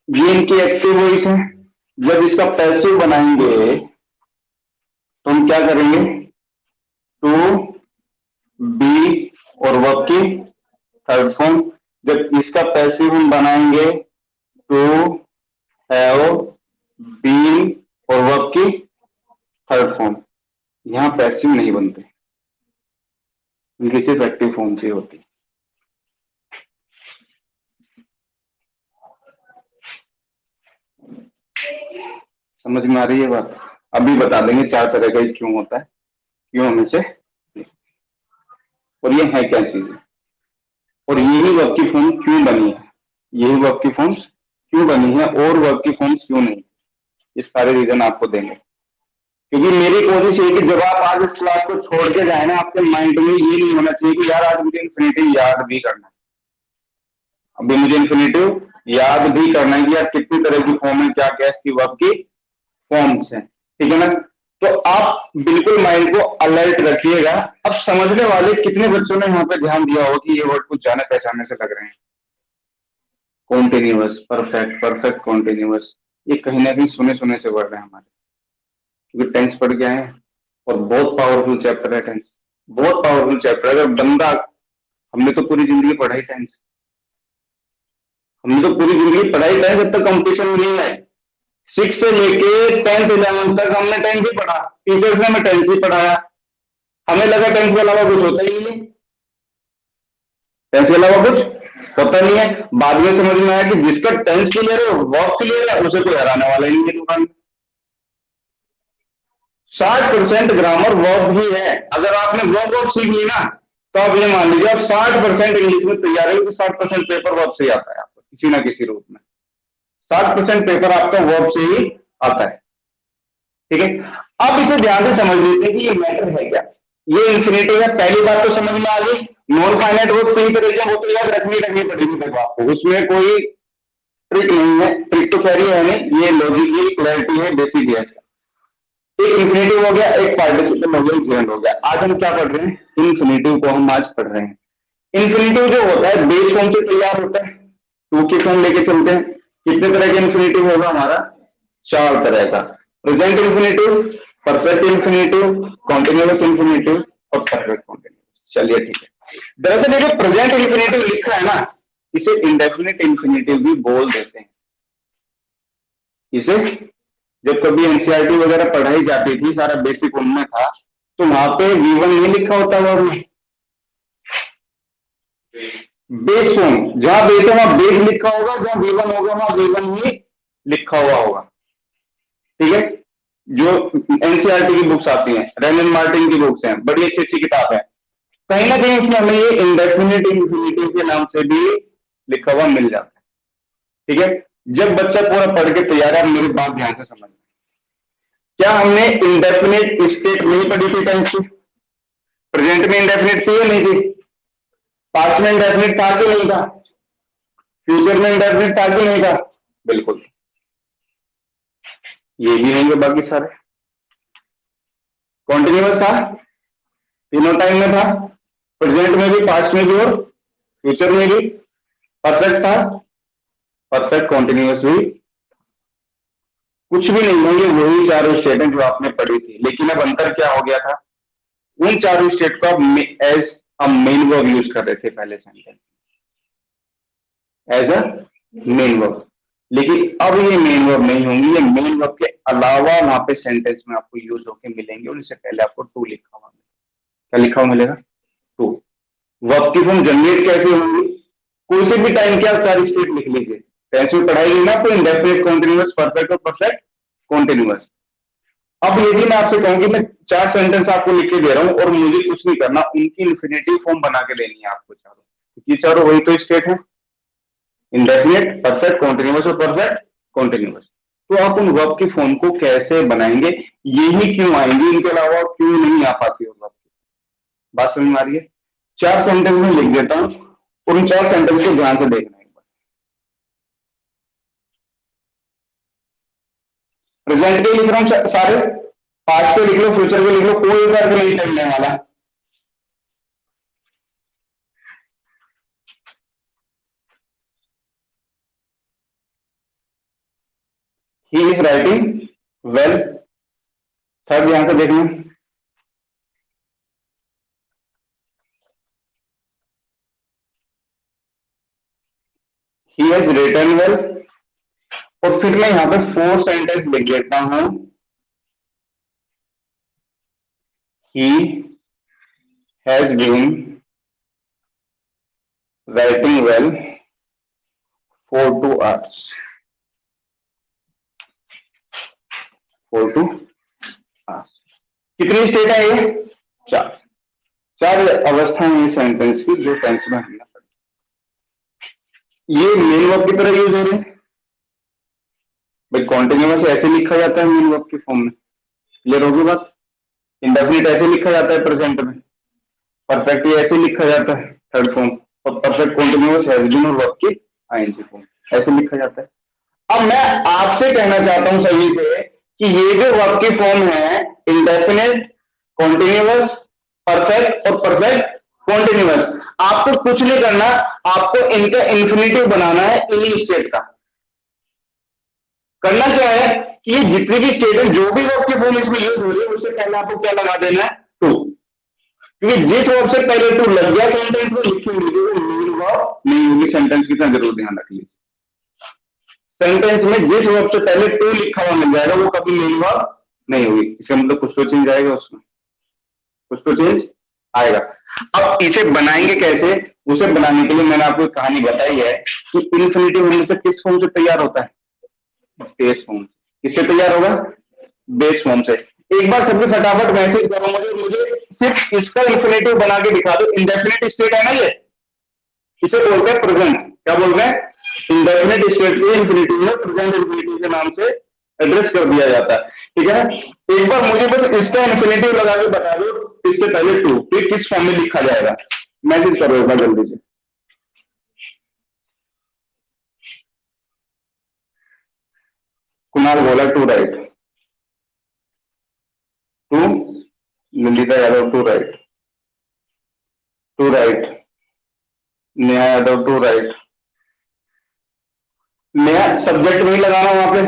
ये इनकी एक्टिव वॉइस है। जब इसका पैसिव बनाएंगे तो हम क्या करेंगे? टू बी और वर्ब की थर्ड फॉर्म। जब इसका पैसिव हम बनाएंगे टू हैव बीन और वर्ब की थर्ड फॉर्म। यहां पैसिव नहीं बनते, इनकी सिर्फ एक्टिव फॉर्म से होती है। समझ में आ रही है बात? अभी बता देंगे चार तरह का क्यों होता है, क्यों होने से, और ये है क्या चीज है, और यही वर्ब की फॉर्म क्यों बनी है, यही वर्ब की फॉर्म्स क्यों बनी है और वर्ब की फॉर्म्स क्यों नहीं। ये सारे रीजन आपको देंगे, क्योंकि मेरी कोशिश है कि जब आप आज इस क्लास को छोड़ के जाए ना, आपके माइंड में ये नहीं होना चाहिए कि यार आज मुझे इन्फिनिटिव याद भी करना है। अभी मुझे इन्फिनिटिव याद भी करना है कि यार कितनी तरह की फॉर्म है, क्या क्या इसकी वर्ब की फॉर्म्स है। ठीक है ना, तो आप बिल्कुल माइंड को अलर्ट रखिएगा। अब समझने वाले कितने बच्चों ने यहाँ पे ध्यान दिया हो कि ये वर्ड कुछ जाने पहचानने से लग रहे हैं? कॉन्टिन्यूअस, परफेक्ट, परफेक्ट कॉन्टिन्यूअस, ये कहीं ना कहीं सुने सुने से वर्ड है हमारे, क्योंकि टेंस पढ़ के आए हैं और बहुत पावरफुल चैप्टर है टेंस, बहुत पावरफुल चैप्टर है। अगर बंदा, हमने तो पूरी जिंदगी पढ़ाई टेंस, हमने तो पूरी जिंदगी पढ़ाई टेंस, जब तक कंपटीशन में नहीं आए। सिक्स से लेके 10th 11th तक हमने टेंस ही पढ़ा, टीचर्स ने हमें टेंस ही पढ़ाया। हमें लगा टेंस के अलावा कुछ होता ही नहीं, टेंस के अलावा कुछ होता नहीं है। बाद में समझ में आया कि जिसका टेंस क्लियर है, वर्ब क्लियर है, उसे कोई हराने वाला ही नहीं है दुकान में। 60% ग्रामर वर्ब ही है। अगर आपने वर्ब सीख ली ना, तो आप ये मान लीजिए आप 60% इंग्लिश में तैयार है, 60% पेपर वर्ब से ही आता है आपको किसी ना किसी रूप में। 60% पेपर आपका वर्ब से ही आता है। ठीक है, अब इसे ध्यान से समझ लेते हैं कि ये मैटर है क्या। ये इंफिनिटिव है, पहली बात तो समझ में आ गई। नॉन फाइनाइट वर्ब सही तरीके वो तो याद रखनी पड़ेगी देखो आपको, उसमें कोई ट्रिक नहीं है, ट्रिक तो खैर है नहीं, ये लॉजिकल क्लैरिटी है, बेसिक है। एक इंफिनिटिव हो गया, एक पार्टिसिपल हो गया, जेंड हो गया। आज हम क्या पढ़ रहे हैं? इंफिनिटिव को हम आज पढ़ रहे हैं। इंफिनिटिव जो होता है बेस फॉर्म से तैयार होता है, टू की फॉर्म लेके चलते हैं। कितने तरह के इंफिनिटिव होगा हमारा? चार तरह का। Present infinitive, perfect infinitive, continuous infinitive और परफेक्ट कॉन्टिन्यूअस। चलिए ठीक है, दरअसल ये जो प्रेजेंट इंफिनिटिव लिखा है ना, इसे इंडेफिनिट इंफिनिटिव भी बोल देते हैं। इसे जब कभी एनसीईआरटी वगैरह पढ़ाई जाती थी, सारा बेसिक उनमें था, तो वहां पे V1 नहीं लिखा होता वर्ब में। बेस फॉर्म जहां बेस है वहां बेस लिखा होगा, जहां V1 होगा वहां V1 ही लिखा हुआ होगा। ठीक है, जो एनसीईआरटी की बुक्स आती हैं, रेमन मार्टिन की बुक्स हैं, बड़ी अच्छी अच्छी किताब है, कहीं ना कहीं उसमें हमें ये इंडेफिनिट इंफिनिटिव के नाम से भी लिखा हुआ मिल जाता है। ठीक है, जब बच्चा पूरा पढ़ के तैयार है, मेरी बात ध्यान से समझना, क्या हमने इंडेफिनिट स्टेट नहीं पढ़ी थी टेंस की? प्रेजेंट में इंडेफिनिट थी या नहीं थी? पास्ट में इंडेफिनिट था कि नहीं था? फ्यूचर में इंडेफिनिट था कि नहीं था? बिल्कुल, ये भी नहीं है, बाकी सारे कॉन्टिन्यूअस था, तीनों टाइम में था, प्रेजेंट में भी, पास्ट में भी और फ्यूचर में भी। परफेक्ट था, परफेक्ट कॉन्टिन्यूअस भी, कुछ भी नहीं है, ये वही चारों स्टेट हैं जो आपने पढ़ी थी। लेकिन अब अंतर क्या हो गया था, उन चारों स्टेट को आप as a main verb use कर रहे थे पहले sentence, as a main verb. लेकिन अब ये मेन वर्ब नहीं होंगी, ये मेन वर्ब के अलावा वहां पे सेंटेंस में आपको यूज होके मिलेंगे, और इससे पहले आपको टू लिखा हुआ मिलेगा। क्या लिखा हुआ मिलेगा? टू। वर्ब की फॉर्म जनरेट कैसे होंगी? कोई से भी टाइम के आप चार स्टेट लिख लीजिए, टेंस में पढ़ाई गई ना, तो इंडेफिनिट, कॉन्टिन्यूअस, परफेक्ट और परफेक्ट कॉन्टिन्यूअस। अब यदि मैं आपसे कहूं कि मैं चार सेंटेंस आपको लिख के दे रहा हूं और मुझे कुछ नहीं करना, उनकी इन्फिनेटिव फॉर्म बना के देनी है आपको चारों, क्योंकि चारों वही तो स्टेट है, इंडेफिनिट, परफेक्ट कॉन्टिन्यूअस और परफेक्ट कॉन्टिन्यूअस। तो आप उन वर्ब की फॉर्म को कैसे बनाएंगे, यही क्यों आएंगे, इनके अलावा क्यों नहीं आ पाती है वर्ब की? बात समझ में आ रही है? चार सेंटेंस में लिख देता हूं और उन चार सेंटेंस को ध्यान से देखना है। प्रेजेंट के लिख रहा हूं सारे, पास्ट के लिख लो, फ्यूचर के लिख लो, कोई फर्क नहीं पड़ने वाला। He is writing well, third ध्यान से देखना, ही हैज रिटन वेल। और फिर मैं यहां पे फोर सेंटेंस लिख लेता हूं, he has been writing well for 2 hours, for 2 hours। कितनी स्टेट है ये? चार। चार अवस्था है सेंटेंस की जो टेंस में हमने पढ़ी। ये मेन वर्ब की तरह यूज हो रहे हैं भाई, कॉन्टिन्यूअस ऐसे लिखा जाता है मेन वर्ब की फॉर्म में, क्लियर होगी बात? इंडेफिनिट ऐसे लिखा जाता है प्रेजेंट में, परफेक्ट ऐसे लिखा जाता है थर्ड फॉर्म, और परफेक्ट कॉन्टिन्यूअस हैज बीन और वर्ब की आईएनजी फॉर्म ऐसे लिखा जाता है। अब मैं आपसे कहना चाहता हूं सभी से कि ये जो वर्ब की फॉर्म है, इंडेफिनिट, कॉन्टिन्यूअस, परफेक्ट और परफेक्ट कॉन्टिन्यूअस, आपको कुछ नहीं करना, आपको इनका इन्फिनेटिव बनाना है इन्हीं स्टेट का। करना क्या है कि ये जितनी भी स्टेट है, जो भी वर्ब की फॉर्म इसमें यूज हो रही है, उससे पहले आपको क्या लगा देना है? टू। क्योंकि जिस वर्ब से पहले टू लग गया सेंटेंस में, लिखी होगी वो मेन वर्ब नहीं होगी सेंटेंस की, इतना जरूर ध्यान रख लीजिए। सेंटेंस में जिस वर्ब से पहले टू लिखा हुआ मिल जाएगा वो कभी मेन वर्ब नहीं होगी। इसका मतलब कुछ तो चेंज आएगा उसमें, कुछ तो चेंज आएगा। अब इसे बनाएंगे कैसे? उसे बनाने के लिए मैंने आपको एक कहानी बताई है कि इन्फिनिटिव होने से किस फॉर्म से तैयार होता है? Base form. किससे तैयार होगा? बेस फॉर्म से। एक बार सबके फटाफट मैसेज करो मुझे, सिर्फ इसका इन्फिनेटिव बना के दिखा दो। इंडेफिनिट स्टेट है ना ये, इसे बोलते हैं प्रेजेंट। क्या बोलते हैं? इंडेफिनिट स्टेट को इन्फिनेटिव में प्रेजेंट इन्फिनेटिव के नाम से एड्रेस कर दिया जाता है। ठीक है, एक बार मुझे बस इसका इन्फिनेटिव लगा के बता दो, इससे पहले टू, फिर किस फॉर्म में लिखा जाएगा? मैसेज करो एक बार जल्दी से। कुमार बोला to write, to. Lalita Yadav to write, to write. Neha Yadav to write. Neha subject नहीं लगाना वहां पे।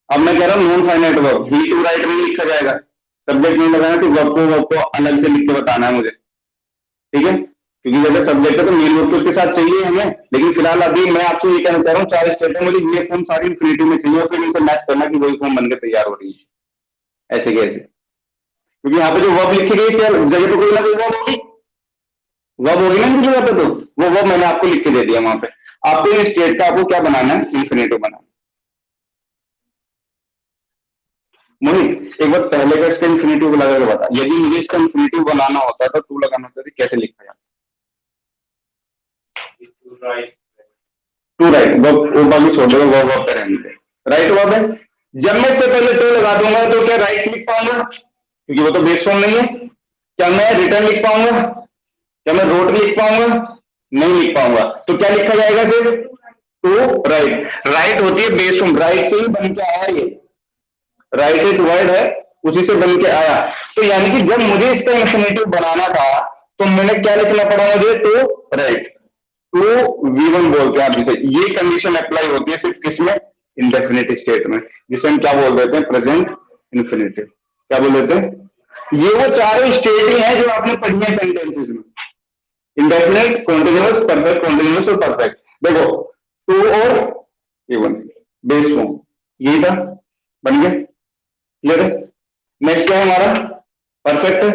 अब मैं कह रहा हूँ non finite verb, he to write में लिखा जाएगा, सब्जेक्ट नहीं लगाना, तो वर्ब को अलग से लिख के बताना है मुझे। ठीक है, क्योंकि जैसे सब्जेक्ट है तो मेन वर्ब तो उसके साथ चाहिए हमें। लेकिन फिलहाल अभी मैं आपसे ये कहना चाह रहा हूँ, चार स्टेट है, मुझे ये फॉर्म सारी इन्फिनिटिव में चाहिए, और फिर इनसे मैच करना कि वही फॉर्म बनकर तैयार हो रही है, ऐसे कैसे। क्योंकि यहाँ पे जो वर्ब लिखी गई है जगह पे कोई ना कोई वर्ब होगी, वर्ब होगी ना इनकी जगह पे, तो वो वर्ब मैंने आपको लिख के दे दिया वहां पे। आपको इस स्टेट का आपको क्या बनाना है, इन्फिनेटिव बनाना। मोहित एक बार पहले का इसका इन्फिनेटिव लगा के बता, यदि मुझे इसका इन्फिनेटिव बनाना होता तो टू लगाना होता तो कैसे लिखा जाता? टू राइट, वो बाकी छोड़ दो, वर्ब वर्ब पे रहने दे। राइट वर्ब है, जब मैं इससे पहले टू लगा दूंगा तो क्या राइट लिख पाऊंगा, क्योंकि वो तो बेस फॉर्म नहीं है। क्या मैं रिटर्न लिख पाऊंगा, क्या मैं रोट लिख पाऊंगा, नहीं लिख पाऊंगा। तो क्या लिखा जाएगा फिर, टू राइट। राइट होती है बेस फॉर्म, राइट से ही बन के आया ये, राइट एक वर्ड है उसी से बन के आया। तो यानी कि जब मुझे इसका इंफिनेटिव बनाना था तो मैंने क्या लिखना पड़ा मुझे, टू राइट, टू V1 बोलते हैं आप जिसे। ये कंडीशन अप्लाई होती है सिर्फ किसमें, इंडेफिनिट स्टेट में, जिसे हम क्या बोल देते हैं, प्रेजेंट इंफिनिटिव। क्या बोल देते हैं, ये वो चारों स्टेट ही हैं जो आपने पढ़ी है सेंटेंसेस में, इंडेफिनिट, कॉन्टिन्यूअस, परफेक्ट, कॉन्टिन्यूअस और परफेक्ट। देखो टू और V1 बेस फॉर्म यही था, बन गया, क्लियर है। नेक्स्ट क्या है हमारा, परफेक्ट है।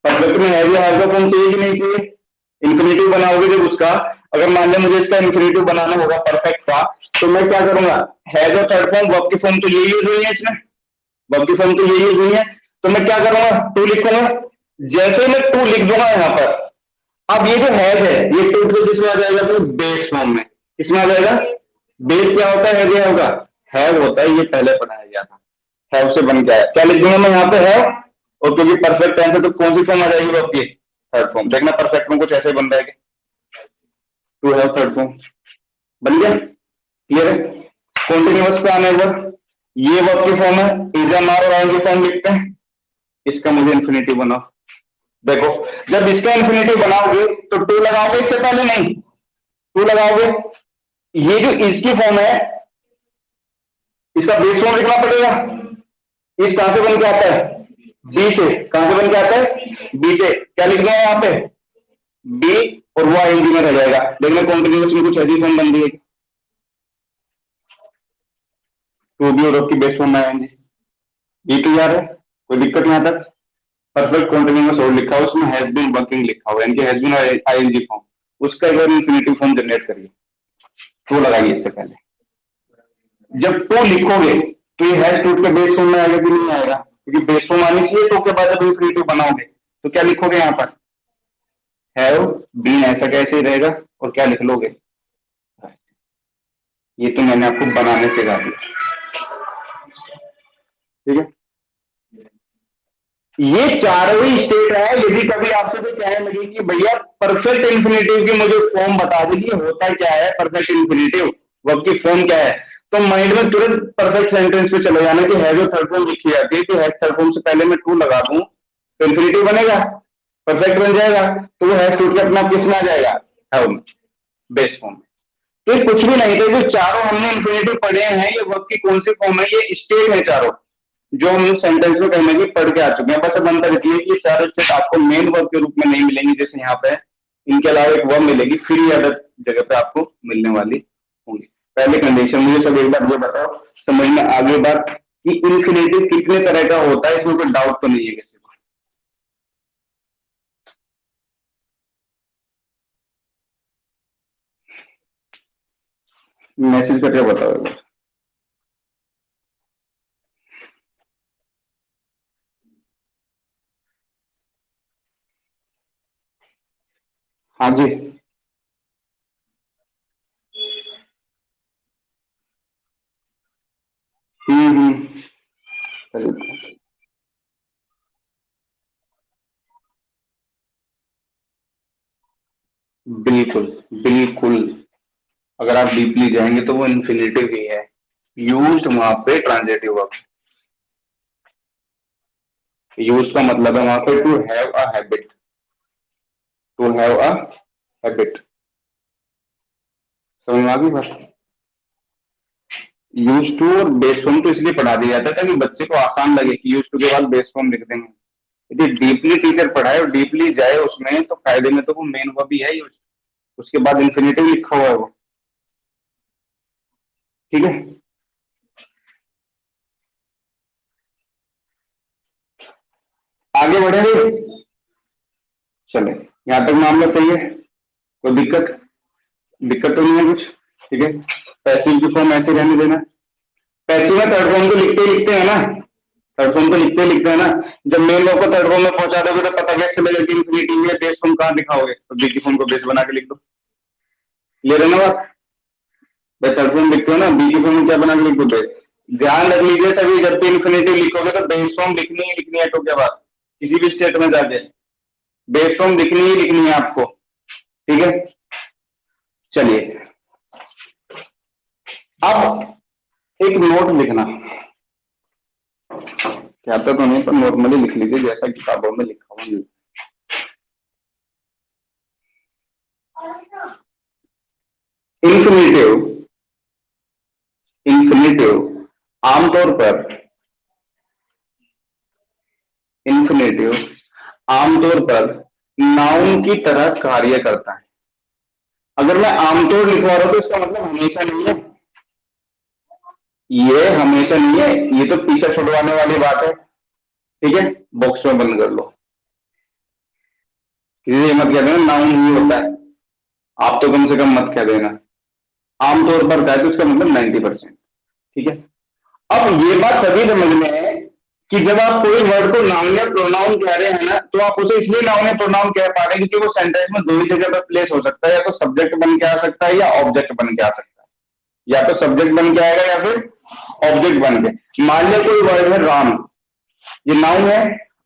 परफेक्ट में हैव या हैव का फॉर्म चाहिए कि नहीं चाहिए, इन्फिनेटिव बनाओगे जब उसका, अगर मान लिया मुझे इसका इन्फिनेटिव बनाना होगा परफेक्ट का, तो मैं क्या करूंगा, हैज और थर्ड फॉर्म, वर्ब की फॉर्म तो यही यूज हुई है इसमें, वर्ब की फॉर्म तो यही यूज हुई है, तो मैं क्या करूंगा, टू लिखूंगा। जैसे ही मैं टू लिख दूंगा यहाँ पर, अब ये जो हैज है ये टू के किसमें आ जाएगा, तो बेस फॉर्म में, किसमें आ जाएगा, बेस क्या होता है, हैज होगा, हैव होता है, ये पहले पढ़ाया गया था, हैव से बन के आया। क्या लिख दूंगा मैं यहाँ पे, हैव, और क्योंकि परफेक्ट टेंस है तो कौन सी फॉर्म आ जाएगी वर्ब की, थर्ड फॉर्म। देखना परफेक्ट में कुछ ऐसे बन रहा है, टू हैव थर्ड फॉर्म, बन गया, क्लियर है। कॉन्टिन्यूअस पे आने पर ये वर्ब की फॉर्म है, इज एम आर और आई की फॉर्म लिखते हैं, इसका मुझे इन्फिनिटिव बनाओ। देखो जब इसका इन्फिनिटिव बनाओगे तो टू लगाओगे इससे पहले, नहीं टू लगाओगे, ये जो इसकी फॉर्म है इसका बेस फॉर्म लिखना पड़ेगा। इस कहां से बन के आता है, बी से, कहां से बन के आता है, बी से। क्या लिख दिया यहाँ पे, बी, और वो आईएनजी में रह जाएगा। देखना कॉन्टिन्यूअस में कुछ ऐसी फॉर्म बन रही है, टू बी और की बेस फॉर्म में आएंगे, ये क्लियर है, कोई दिक्कत यहाँ तक। परफेक्ट कॉन्टिन्यूअस और लिखा हुआ, उसमें हैज बीन वर्किंग लिखा हुआ है, यानी हैज बीन आईएनजी फॉर्म, उसका एक बार इन्फिनिटिव फॉर्म जनरेट करिए, टू लगाइए इससे पहले। जब टू लिखोगे तो ये हैज टू के बेस फॉर्म में आएगा कि नहीं आएगा, क्योंकि बेस फॉर्म आनी चाहिए, तो के बाद जब इन्फिनिटिव बनाओगे तो क्या लिखोगे यहाँ पर, हैव बीन, ऐसा कैसे ही रहेगा, और क्या लिख लोगे, ये तो मैंने आपको बनाने से सिखा दिया, ठीक है। ये चारों ही स्टेट है। यदि कभी आपसे कोई कहने लगे कि भैया परफेक्ट इंफिनिटिव की मुझे फॉर्म बता दीजिए, होता क्या है परफेक्ट इंफिनिटिव, वर्ब की फॉर्म क्या है, तो माइंड में तुरंत परफेक्ट सेंटेंस पे चले जाना कि हैव और थर्ड फॉर्म लिखी जाती है, कि हैव थर्ड फॉर्म से पहले मैं टू लगा दूं तो इंफिनिटिव बनेगा, परफेक्ट बन जाएगा, तो वो हैव टू के अपना किस में आ जाएगा, हैव में, बेस फॉर्म में। तो ये कुछ भी नहीं थे, जो चारों हमने इंफिनिटिव पढ़े हैं ये वर्ब की कौन सी फॉर्म है, ये स्टेट है चारों, जो हम सेंटेंस में कहीं ना कहीं पढ़ के आ चुके हैं। बस अब अंतर इतनी है कि ये चारों स्टेट आपको मेन वर्ब के रूप में नहीं मिलेंगी जैसे यहाँ पे, इनके अलावा एक वर्ब मिलेगी, फिर ये अदर जगह पे आपको मिलने वाली होंगी। पहले कंडीशन, मुझे सब एक बार ये बताओ, समझ में आगे बात कि इन्फिनेटिव कितने तरह का होता है, इसमें कोई डाउट तो नहीं है किसी को। मैसेज करके बताओ एक बार। हाँ जी। हम्म। बिल्कुल, बिल्कुल, अगर आप डीपली जाएंगे तो वो इन्फिनेटिव ही है, यूज वहां पे ट्रांजिटिव वर्ब, यूज का मतलब है वहां पे to have a habit, to have a habit, समझ में आ गई बात। यूज टू और बेस फॉर्म तो इसलिए पढ़ा दिया जाता है ताकि बच्चे को आसान लगे कि यूज टू के बाद बेस फॉर्म लिख देंगे। यदि डीपली टीचर पढ़ाए और डीपली जाए उसमें तो फायदे में तो वो मेन वर्ब ही है यूज, उसके बाद इन्फिनेटिव लिखा हुआ है वो, ठीक है। आगे बढ़ेंगे, चले यहां तक मामला सही है, कोई दिक्कत तो नहीं है कुछ, ठीक है। पैसिव की फॉर्म ऐसे रहने देना। पैसिव में थर्ड फॉर्म को लिखते हैं ना, थर्ड फॉर्म को लिखते हैं ना। जब मेन लॉ को थर्ड फॉर्म में पहुंचा दोगे तो पता कैसे चलेगा कि इंफिनिटी में बेस फॉर्म कहां दिखाओगे, तो बी की फॉर्म को बेस बना के लिख दो। क्लियर है ना बात? भाई थर्ड फॉर्म लिखते हो ना, बी की फॉर्म क्या बना के लिख दो, बेस। ध्यान रख लीजिए सभी, जब भी इंफिनिटी लिखोगे तो बेस फॉर्म लिखनी ही लिखनी है, तो क्या बात, किसी भी स्टेट में जाके बेस फॉर्म लिखनी ही लिखनी है आपको, ठीक है। चलिए अब एक नोट लिखना, क्या तो नहीं पर नॉर्मली लिख लीजिए जैसा किताबों में लिखा हुआ। इंफिनिटिव आमतौर पर नाउन की तरह कार्य करता है। अगर मैं आमतौर लिखवा रहा हूं तो इसका मतलब हमेशा नहीं है, ये हमेशा नहीं है, ये तो पीछे छुड़वाने वाली बात है, ठीक है। बॉक्स में बंद कर लो, किसी मत कह देना नाउन ही होता है, आप तो कम से कम मत कह देना आमतौर पर कहते उसका मतलब 90%, ठीक है। अब ये बात सभी समझ में है कि जब आप कोई वर्ड को नाउन या प्रोनाउन कह रहे हैं ना, तो आप उसे इसलिए नाउन या प्रोनाउन कह पा रहे हैं क्योंकि वो सेंटेंस में दो ही जगह पर प्लेस हो सकता है, या तो सब्जेक्ट बन के आ सकता है या ऑब्जेक्ट बन के आ सकता है, या तो सब्जेक्ट बन के आएगा या फिर ऑब्जेक्ट बन के। मान लो कोई वर्ड है राम, ये नाउन है,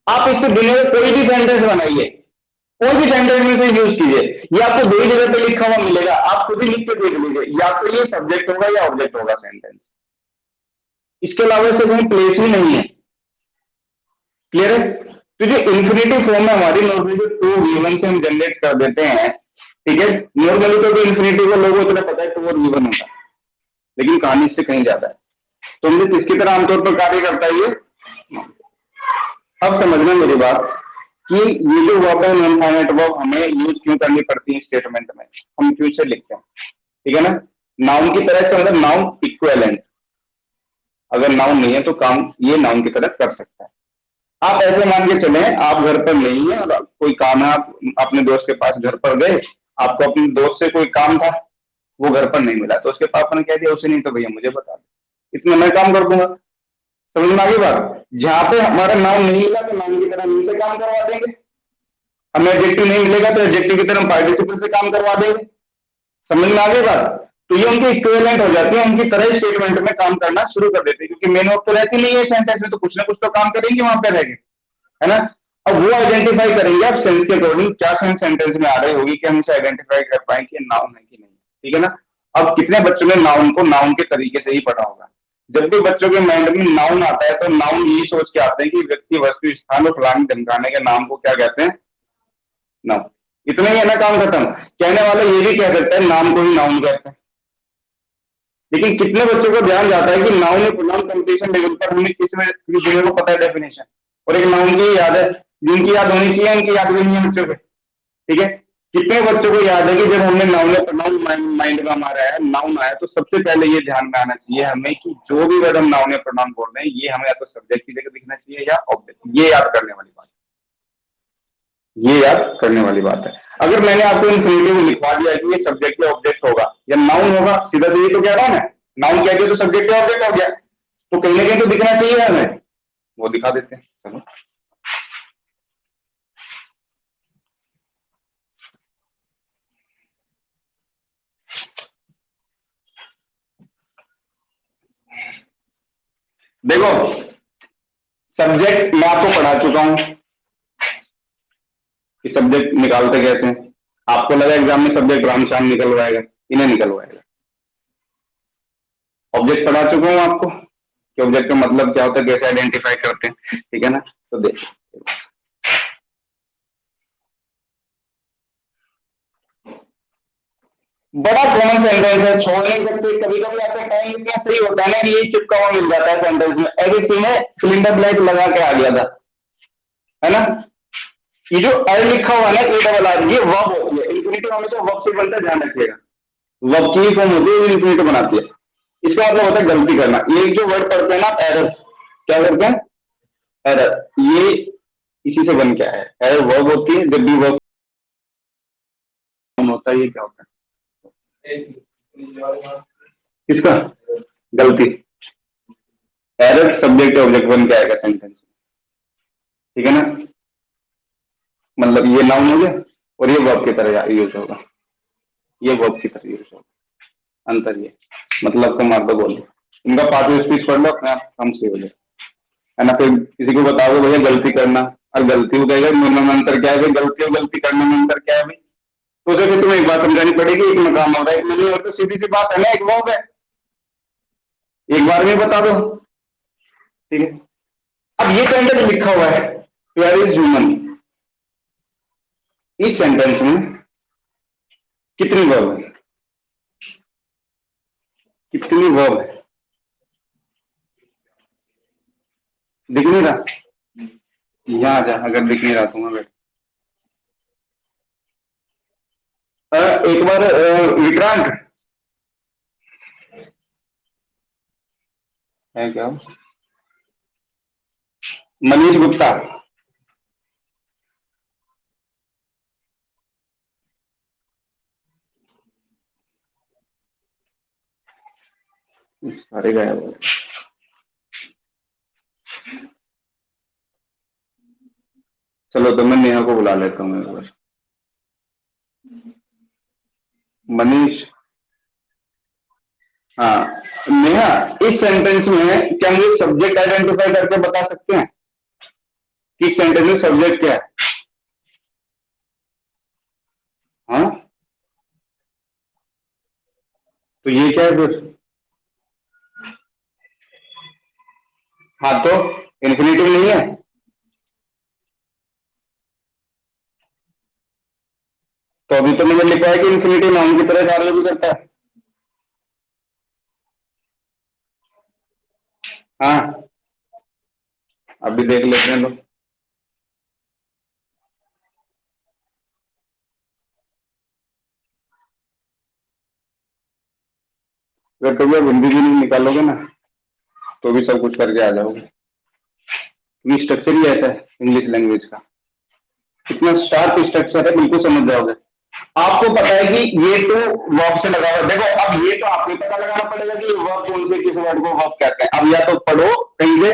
आप इससे दुनिया में कोई भी सेंटेंस बनाइए, कोई भी सेंटेंस में से यूज कीजिए, ये आपको दो ही जगह पे लिखा हुआ मिलेगा, आप खुद ही लिख के देख लीजिए, या तो ये सब्जेक्ट होगा या ऑब्जेक्ट होगा सेंटेंस, इसके अलावा इससे कहीं प्लेस ही नहीं है। क्लियर है? तो जो इन्फिनिटी फॉर्म है हमारी, नॉर्मली जो टू वी1 से हम जनरेट कर देते हैं, ठीक है। नॉर्मली तो इन्फिनिटी को लोगों को पता है टू और वी1 होता है, लेकिन कहानी इससे कहीं ज्यादा है। तो हमने किसकी तरह आमतौर पर कार्य करता है ये, अब समझना मेरी बात कि ये जो वर्ब है नॉन फाइनाइट वर्ब हमें यूज क्यों करनी पड़ती है स्टेटमेंट में, हम क्यों से लिखते हैं, ठीक है ना। नाउन की तरह, मतलब नाउन इक्विवेलेंट, अगर नाउन नहीं है तो काम ये नाउन की तरह कर सकता है। आप ऐसे मान के चले आप घर पर नहीं है और कोई काम है, आप अपने दोस्त के पास घर पर गए, आपको अपने दोस्त से कोई काम था, वो घर पर नहीं मिला, तो उसके पापा ने कह दिया उसे नहीं तो भैया मुझे बता दो, इतना मैं काम कर दूंगा। समझ में आ गई बात? जहां पे हमारा नाउन नहीं मिला तो नाउन की तरह हम से काम करवा देंगे, हमें एडजेक्टिव नहीं मिलेगा तो एडजेक्टिव की तरह पार्टिसिपल से काम करवा देंगे। समझ में आ गई बात? तो ये उनकी इक्विवेलेंट हो जाती है, उनकी तरह स्टेटमेंट में काम करना शुरू कर देते हैं, क्योंकि मेन वर्ब तो रहती नहीं है सेंटेंस में, तो कुछ ना कुछ तो काम करेंगे वहां पे रहेंगे, है ना। अब वो आइडेंटिफाई करेंगे आप सेंस के अकॉर्डिंग, क्या सेंस सेंटेंस में आ रही होगी कि हम इसे आइडेंटिफाई कर पाए कि नाउन है कि नहीं, ठीक है ना। अब कितने बच्चों ने नाउन को नाउन के तरीके से ही पढ़ा होगा। जब भी बच्चों के माइंड में नाउन आता है तो नाउन यही सोच के आते हैं कि व्यक्ति वस्तु स्थान और फलाने ढमकाने के नाम को क्या कहते हैं, नाउन। इतना ही है ना, काम खत्म। कहने वाला ये भी कह सकता है नाम को ही नाउन कहते हैं, लेकिन कितने बच्चों को ध्यान जाता है कि नाउन और प्रोनाउन कंपटीशन लेवल पर हमें किसी को पता है डेफिनेशन, और एक नाउन की याद है, जिनकी याद होनी चाहिए उनकी याद भी नहीं है बच्चों को, ठीक है। कितने बच्चों को याद है कि जब हमने नाउन या प्रोनाउन माइंड में हमारा है नाउन आया तो सबसे पहले ये ध्यान में आना चाहिए हमें कि जो भी वर्ड हम नाउन या प्रोनाउन बोल रहे हैं ये हमें या तो सब्जेक्ट की जगह दिखना चाहिए या ऑब्जेक्ट, ये याद करने वाली बात, ये याद करने वाली बात है। अगर मैंने आपको इंफिनिटिव लिखवा दिया कि ये सब्जेक्ट या ऑब्जेक्ट होगा या नाउन होगा, सीधा तो ये तो कह रहा हूं मैं, नाउन कह दिया तो सब्जेक्ट या ऑब्जेक्ट हो गया, तो कहीं ना कहीं तो दिखना चाहिए हमें, वो दिखा देते हैं। चलो देखो, सब्जेक्ट मैं आपको पढ़ा चुका हूं कि सब्जेक्ट निकालते कैसे हैं। आपको लगा एग्जाम में सब्जेक्ट रामश्याम निकलवाएगा, इन्हें निकलवाएगा। ऑब्जेक्ट पढ़ा चुका हूं आपको कि ऑब्जेक्ट का मतलब क्या होता है, कैसे आइडेंटिफाई करते हैं, ठीक है ना। तो देखो बड़ा कॉमन सेंटेंस है, छोड़ नहीं सकते। कभी कभी आपका टाइम इतना सही होता है ना कि ये चिपका हुआ मिल जाता है सेंटेंस में, ऐसे सी में सिलेंडर ब्लैक लगा के आ गया था, है ना। ये जो अर लिखा हुआ है ना ए डबल आर, ये वर्ब होती है, इन्फिनिटिव हमेशा वर्ब से बनता है, ध्यान रखिएगा। वर्ब की फॉर्म होती है, इन्फिनिटिव बनाती है। इसका मतलब होता है गलती करना। ये जो वर्ड पढ़ते हैं ना एरर, क्या करते हैं, एरर, ये इसी से बन क्या है वर्ब होती है जब भी वर्ब होता है। ये क्या होता है? किसका? गलती। एरर सब्जेक्ट ऑब्जेक्ट बन के आएगा सेंटेंस में, ठीक है ना? मतलब ये नाउन हो गया और ये वर्ब की तरह यूज होगा, ये वर्ब की तरह यूज होगा। अंतर ये, मतलब को मार दो बोलो, इनका पार्ट स्पीच पढ़ लो अपने आप, हम से हो जाए, है ना? फिर किसी को बताओगे भैया गलती करना, और गलती हो जाएगा दोनों में अंतर क्या है भाई? गलती और गलती करने में अंतर क्या है भाई? तो उसे फिर तुम्हें एक बात समझानी पड़ेगी, एक मकाम होता है एक नहीं, और तो सीधी सी बात है ना, एक वर्ब है, एक बार में बता दो, ठीक है? अब ये सेंटेंस लिखा हुआ है वेयर इज ह्यूमन, इस सेंटेंस में कितनी वर्ब है? कितनी वर्ब है? दिख नहीं रहा? यहाँ आ जा अगर दिख नहीं रहा तो मैं एक बार विक्रांत है क्या? मनीष गुप्ता, सारे गए वो। चलो तो मैं नेहा को बुला लेता हूँ एक बार। मनीष, हाँ नेहा, इस सेंटेंस में क्या मुझे सब्जेक्ट आइडेंटिफाई करके बता सकते हैं कि इस सेंटेंस में सब्जेक्ट क्या है? हाँ, तो ये क्या है फिर? हाँ तो इन्फिनेटिव नहीं है? तो अभी तो मैंने लिखा है कि इन्फिनेटिव नाउन की तरह कार्य भी करता है। हाँ, अभी देख लेते हैं लोग। अगर तुम लोग हिंदी भी नहीं निकालोगे ना तो भी सब कुछ करके आ जाओगे, क्योंकि स्ट्रक्चर ही ऐसा है इंग्लिश लैंग्वेज का, इतना शार्प स्ट्रक्चर है, बिल्कुल समझ जाओगे। आपको पता है कि ये तो वर्ब से लगा हुआ है, देखो अब ये तो आपको पता लगाना पड़ेगा कि वर्ब कौन से किस वर्ड को वर्ब कहते हैं। अब या तो पढ़ो कहीं से,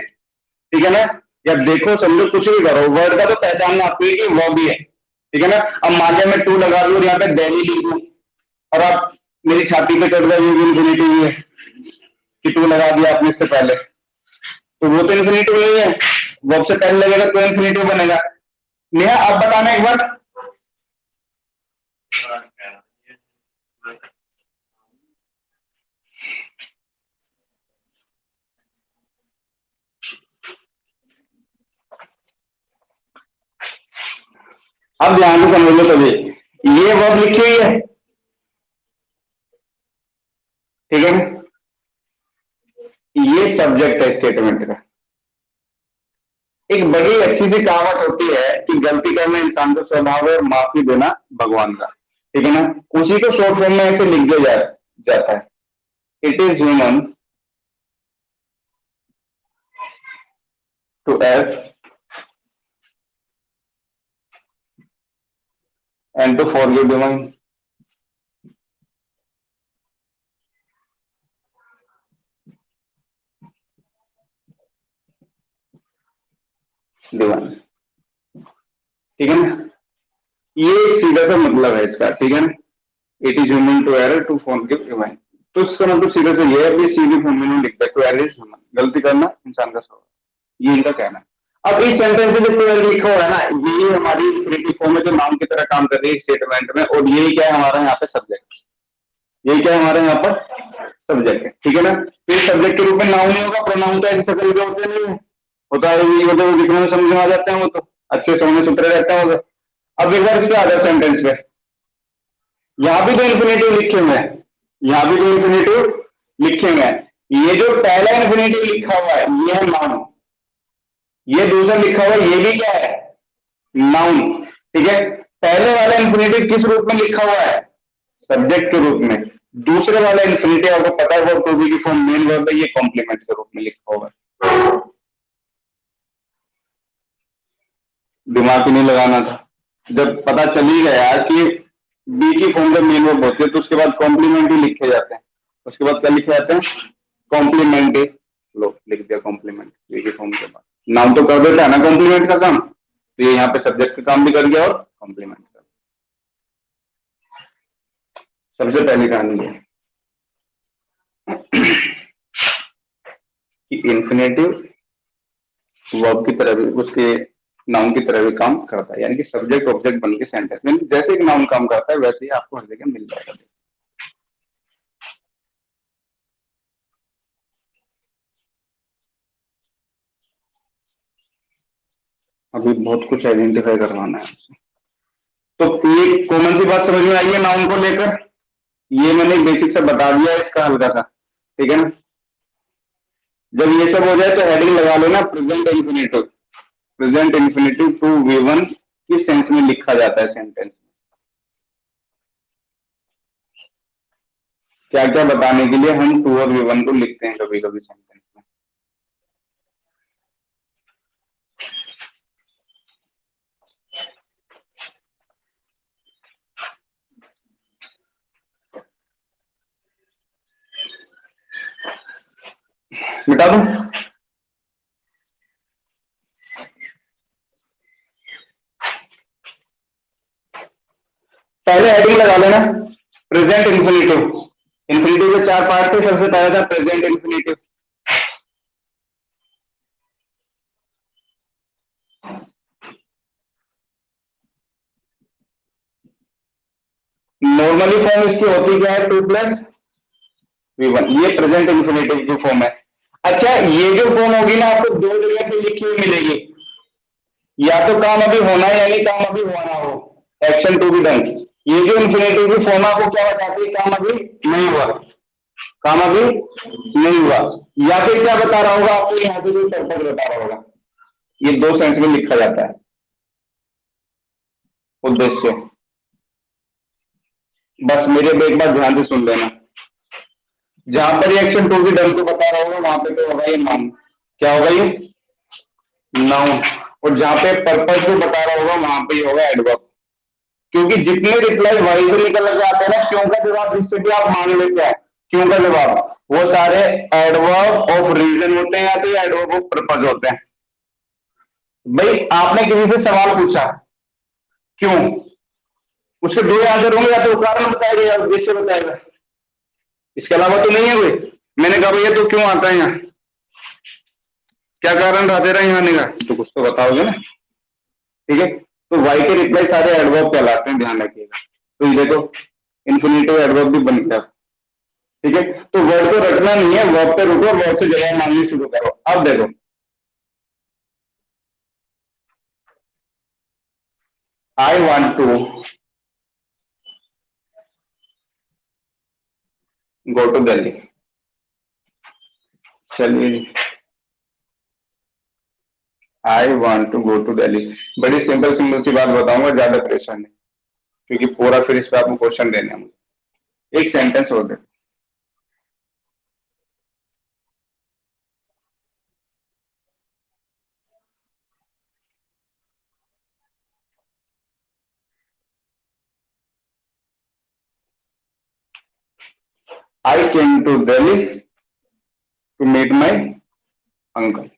ठीक है ना, या देखो समझो, कुछ भी करो, वर्ड का तो पहचानना आपको है कि वर्ब ही है, ठीक है ना? अब मान लिया मैं टू लगा दूं और यहाँ पे डेली लिख दूं, और आप मेरी छाती पे चढ़ गए, ये भी इन्फिनेटिव है कि टू लगा दिया आपने इससे पहले, तो वो तो इन्फिनेटिव नहीं है, वर्ब से पहले लगेगा तो इन्फिनेटिव बनेगा। नेहा आप बताना एक बार। अब ध्यान से समझ लो सभी, ये वर्ब लिखी हुई है, ठीक है ना? ये सब्जेक्ट है स्टेटमेंट का। एक बड़ी अच्छी सी कहावत होती है कि गलती करना इंसान का स्वभाव है और माफी देना भगवान का, ठीक है ना? उसी को शॉर्ट फॉर्म में ऐसे लिख दिया जाता है, it is human to act and to forgive divine. Divine, ठीक है ना? ये सीधा सा मतलब है इसका, ठीक है ना? It is human to error to forgive divine, तो इसका मतलब सीधा सा ये है, अपनी सीधी फॉर्म में लिखता है टू एरर इज ह्यूमन, गलती करना इंसान का स्वभाव, ये इनका कहना है। अब इस सेंटेंस में जो टू लिखा हुआ है ना, ये हमारी इंफिनिटिव फॉर्म में जो नाउन की तरह काम कर रही है स्टेटमेंट में, और यही क्या है हमारा यहाँ पे सब्जेक्ट, यही क्या है हमारे यहाँ पर सब्जेक्ट है, ठीक है ना? तो इस सब्जेक्ट के रूप में नाउन नहीं होगा, प्रोनाउन तो ऐसे शक्ल के होते नहीं है, होता है ये, वो तो दिखने में समझ में आ जाते हैं, वो तो अच्छे सोने सुथरे रहते हैं वो तो। अब रिवर्स क्या आ जाए सेंटेंस पे, यहाँ भी तो इन्फिनेटिव लिखे हुए हैं, यहाँ भी तो इन्फिनेटिव लिखे हुए हैं, ये जो पहला इन्फिनेटिव लिखा हुआ है ये है नाउन, ये दूसरा लिखा हुआ है ये भी क्या है? नाउन, ठीक है? पहले वाला इन्फिनेटिव किस रूप में लिखा हुआ है? सब्जेक्ट के रूप में। दूसरे वाला इन्फिनेटिव आपको पता है वर्ब टू बी की फॉर्म मेन वर्ब है, ये कॉम्प्लीमेंट के रूप में लिखा हुआ है। दिमाग ही नहीं लगाना था। जब पता चल ही गया कि बी की फॉर्म जब मेन वर्ब होती है तो उसके बाद कॉम्प्लीमेंट ही लिखे जाते हैं। उसके बाद क्या लिखे जाते हैं? कॉम्प्लीमेंट ही। लो लिख दिया कॉम्प्लीमेंट बी की फॉर्म के बाद। नाम तो कर देता है ना कॉम्प्लीमेंट का काम, तो ये यहाँ पे सब्जेक्ट का काम भी कर गया और कॉम्प्लीमेंट का। सबसे पहली कहानी है कि इन्फिनेटिव वर्ब की तरह भी, उसके नाउन की तरह भी काम करता है, यानी कि सब्जेक्ट ऑब्जेक्ट बन के सेंटेंस में जैसे एक नाउन काम करता है वैसे ही आपको हर जगह मिल जाएगा। अभी बहुत कुछ आइडेंटिफाई करवाना है। तो ये कॉमन सी बात समझ में आई है नाउन को लेकर। ये मैंने बेसिक से बता दिया इसका हल्का सा, ठीक है ना। जब ये सब हो जाए तो हेडिंग लगा लेना present infinitive. Present infinitive to V1 किस सेंस में लिखा जाता है सेंटेंस में, क्या क्या बताने के लिए हम टू और V1 को लिखते हैं कभी कभी सेंटेंस में। मिटा दूं? पहले हेडिंग लगा लेना प्रेजेंट इंफिनिटिव। इंफिनिटिव के चार पार्ट थे, सबसे पहला था प्रेजेंट इंफिनिटिव। नॉर्मली फॉर्म इसकी होती क्या है? 2+V1। ये प्रेजेंट इंफिनिटिव की फॉर्म है। अच्छा, ये जो फॉर्म होगी ना आपको दो जगह पे लिखी हुई मिलेगी। या तो काम अभी होना है यानी काम अभी हुआ ना हो, एक्शन टू बी डन। ये जो इंफिनिटिव की फॉर्म आपको क्या बताती है? काम अभी नहीं हुआ, काम अभी नहीं हुआ। या फिर क्या बता रहा होगा आपको? यहाँ से कोई पर्पज बता रहा होगा। ये दो सेंस में लिखा जाता है। उद्देश्य, बस मेरे एक बार ध्यान से सुन लेना। जहां पर एक्शन टू बी डन को बता रहा होगा वहां पे तो होगा ये नाउन। क्या होगा? ये नाउन। और जहां पे पर्पज को बता रहा होगा वहां पे होगा एडवर्ब। क्योंकि जितने रिप्लाई वाई से निकल जाते हैं ना, क्यों का जवाब जिससे भी आप मान लेते हैं, क्यों का जवाब, वो सारे एडवर्ब ऑफ रीजन होते हैं या तो एडवर्ब ऑफ पर्पज होते हैं। भाई आपने किसी से सवाल पूछा क्यों, उसके दो आंसर होंगे, या तो कारण बताएगा या उद्देश्य बताएगा। इसके अलावा तो नहीं है कोई। मैंने कहा भैया तो क्यों आता है यहाँ, क्या कारण रहा तेरा यहाँ आने का, तो कुछ तो बताओगे ना, ठीक है। तो वाई के रिप्लाई सारे एडवर्ब कहलाते हैं, ध्यान रखिएगा। तो ये देखो इन्फिनिटिव एडवर्ब भी बन गया, ठीक है। तो वर्ड को रटना नहीं है, वर्ड पे रुको, वर्ड से जवाब मांगनी शुरू करो। अब देखो I want to go to Delhi. चलिए, I want to go to Delhi. बड़ी सिंपल सिंपल सी बात बताऊंगा, ज्यादा परेशान नहीं, क्योंकि पूरा फिर इस पे आपको क्वेश्चन देने हैं मुझे। एक सेंटेंस और देखो, I came to Delhi to meet my uncle.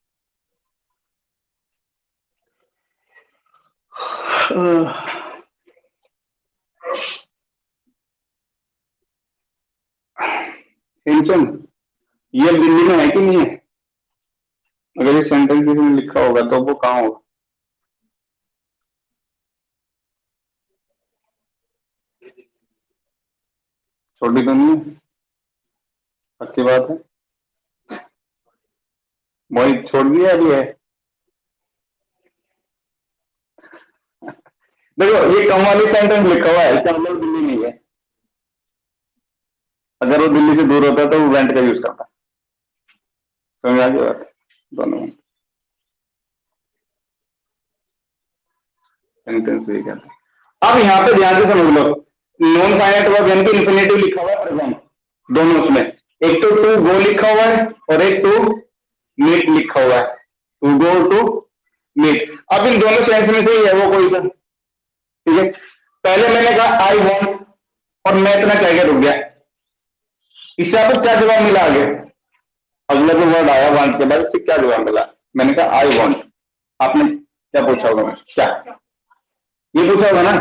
ये दिल्ली में है कि नहीं है? अगर ये सेंटेंस किसी ने लिखा होगा तो वो कहाँ होगा? छोटी तो नहीं है? पक्की बात है? वही छोड़ दिया अभी है। देखो ये कम वाली सेंटेंस लिखा हुआ है, इसका मतलब दिल्ली नहीं है। अगर वो दिल्ली से दूर होता तो वो वेंट का यूज करता। समझ आ गई बात? दोनों सेंटेंस भी कहते हैं। अब यहाँ पे ध्यान से समझ लो, नॉन फाइनाइट वर्ब यानी कि इन्फिनिटिव लिखा हुआ है प्रेजेंट दोनों उसमें। एक तो टू गो लिखा हुआ है और एक टू मीट लिखा हुआ है। To go to meet. अब इन दोनों सेंस में से ही है वो कोई सा, ठीक है। पहले मैंने कहा आई वॉन्ट और मैं इतना कह के रुक गया, इससे आपको क्या जवाब मिला आगे? अगला जो वर्ड आया वांट के बाद इससे क्या जवाब मिला? मैंने कहा आई वॉन्ट। आपने क्या पूछा होगा? क्या ये पूछा होगा ना?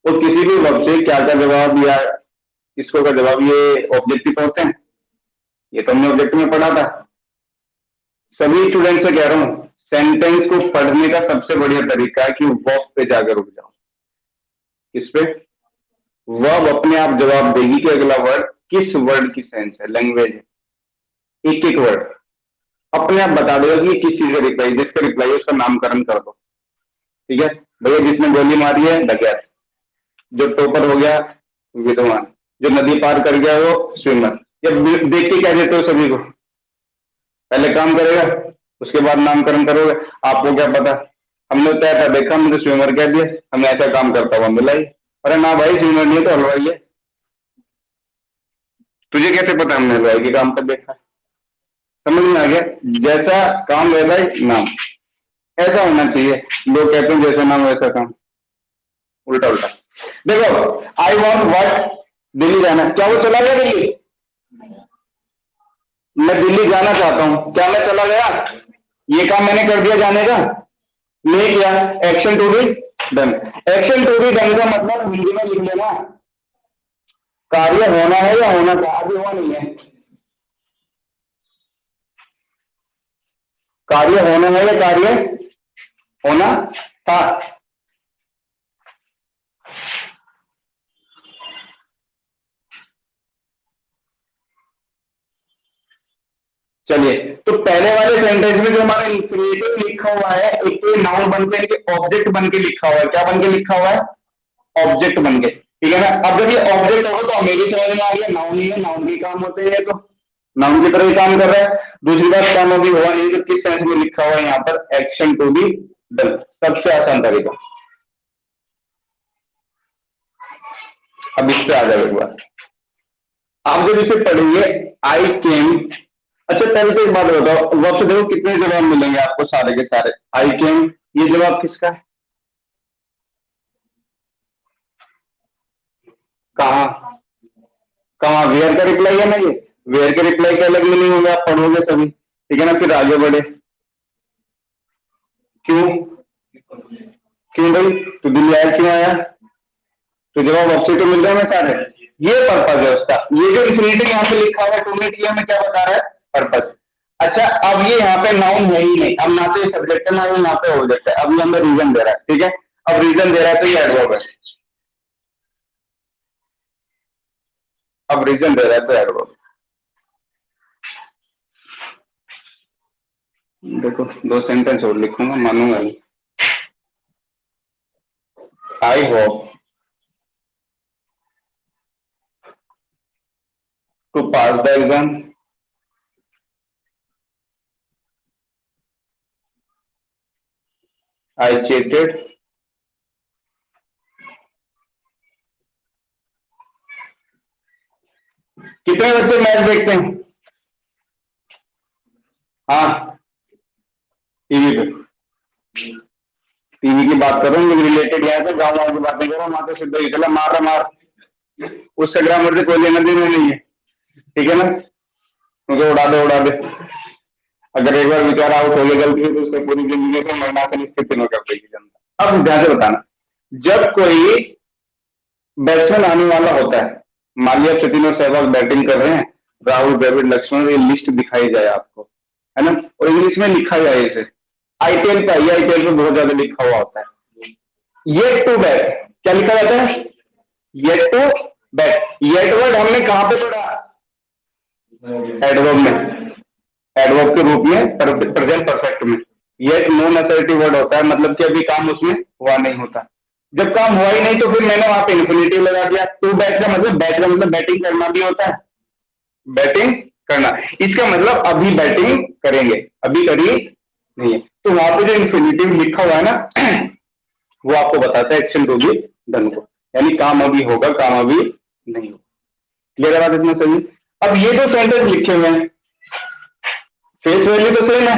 और किसी भी वर्ब से क्या क्या जवाब या इसको का जवाब ये ऑब्जेक्टिव होते हैं, ये तो हमने ऑब्जेक्टिव में पढ़ा था। सभी स्टूडेंट से कह रहा हूं, सेंटेंस को पढ़ने का सबसे बढ़िया तरीका है कि वर्ब पे जाकर रुक जाओ। किस पे? वर्ब अपने आप जवाब देगी कि अगला वर्ड किस वर्ड की सेंस है, लैंग्वेज है। एक एक वर्ड अपने आप बता देगा कि किस चीज का रिप्लाई, जिसका रिप्लाई है उसका नामकरण कर दो, ठीक है। भैया जिसने गोली मारी है डकैत, जो टॉपर हो गया विद्वान, जो नदी पार कर गया वो स्विमर। जब देख के कह देते हो सभी को, पहले काम करेगा उसके बाद नामकरण करोगे। आपको क्या पता, हमने तय था देखा, मुझे स्विमर कह दिया, हमने ऐसा काम करता हुआ मिला ही। अरे ना भाई स्विमर नहीं है तो हलवाई है। तुझे कैसे पता? हमने हलवाई के काम पर देखा। समझ में आ गया? जैसा काम वैसा ही नाम, ऐसा होना चाहिए। लोग कहते हैं जैसा नाम वैसा काम, उल्टा उल्टा। देखो आई वॉन्ट व्हाट, दिल्ली जाना, क्या वो चला गया दिल्ली? मैं दिल्ली जाना चाहता हूं, क्या मैं चला गया? ये काम मैंने कर दिया जाने का? नहीं किया। Action to be done. Action to be done का मतलब हिंदी में लिख लेना, कार्य होना है या होना था, अभी हुआ नहीं है। कार्य होना है या कार्य होना था। चलिए, तो पहले वाले सेंटेंस में जो हमारा इंफिनिटिव लिखा हुआ है, एक तो नाउन बन के ऑब्जेक्ट बन के लिखा हुआ है। क्या बन के लिखा हुआ है? ऑब्जेक्ट बन के, ठीक है ना। अब जब ये ऑब्जेक्ट होगा तो मेरी समझ में आ गया नाउन ही है, नाउन के काम होते हैं, तो नाउन की तरह ही काम कर रहा है। दूसरी बात, काम अभी हुआ नहीं तो किस सेंस में लिखा हुआ है यहाँ पर? Action to be done. सबसे आसान तरीका। अब इस पे आ जाए एक बार, आप जब इसे पढ़ेंगे आई केम। अच्छा पहले तो एक बात बताओ, वर्ब से देखो कितने जवाब मिलेंगे आपको, सारे के सारे। आई केम, ये जवाब किसका है? कहा कहा? वेयर का रिप्लाई है ना ये। वेयर के रिप्लाई के अलग मीनिंग होंगे, आप पढ़ोगे सभी, ठीक है ना। फिर आगे बढ़े, क्यों? क्यों भाई तू दिल्ली आया, क्यों आया? तो जवाब ऑप्शन तो मिल रहे हैं सारे। ये पर्पज है उसका। ये जो इन्फिनिटी यहाँ पे लिखा हुआ है टू मिनट, ये हमें क्या बता रहा है? पर्पज। अच्छा अब ये यहाँ पे नाउन है ही नहीं, अब ना तो ये सब्जेक्ट है ना ये यहाँ पे ऑब्जेक्ट है। अब ये हमें रीजन दे रहा है, ठीक है। अब रीजन दे रहा है तो ये एडवर्ब है। अब रीजन दे रहा है तो एडवर्ब। देखो दो सेंटेंस और लिखूंगा, मानूंगा नहीं। I hope to pass the exam. I cheated. कितने बच्चे मैच देखते हैं? हाँ टीवी पे। टीवी की बात कर रहा हूँ, रिलेटेड यहाँ से गाँव वालों की बात नहीं कर रहा हूँ। वहां तो सीधा ही चला मार रहा मार, उससे ग्रामर से कोई लेना देना नहीं है, ठीक है ना। मुझे उड़ा दे उड़ा दे। अगर एक बार विचार आउट हो गया गलती से तो उसको पूरी जिंदगी को मरणासन स्थिति में कर देगी जनता। अब ध्यान से बताना, जब कोई बैट्समैन आने वाला होता है, मान लिया सचिन और सहवाग बैटिंग कर रहे हैं, राहुल द्रविड़ लक्ष्मण, ये लिस्ट दिखाई जाए आपको, है ना, और इंग्लिश में लिखा जाए इसे। आईपीएल का, ये आईपीएल में बहुत ज्यादा लिखा हुआ होता है, येट टू बैट। क्या लिखा जाता है? Yet to bat. Yet word हमने कहां पे पढ़ा? एडवर्ब में, एडवर्ब के रूप में प्रेजेंट परफेक्ट में। येट नॉन असर्टिव वर्ड होता है, मतलब कि अभी काम उसमें हुआ नहीं होता। जब काम हुआ ही नहीं तो फिर मैंने वहां पे इन्फिनिटिव लगा दिया। टू बैट का मतलब, बैट का मतलब बैटिंग करना भी होता है, बैटिंग करना। इसका मतलब अभी बैटिंग करेंगे, अभी करी नहीं है। तो वहां पे जो इन्फिनिटिव लिखा हुआ है ना, वो आपको बताता है एक्शन टू बी डन को, यानी काम अभी होगा, काम अभी नहीं होगा। क्लियर है बात इतना सही? अब ये जो सेंटेंस लिखे हुए हैं, फेस वैल्यू तो सेम है,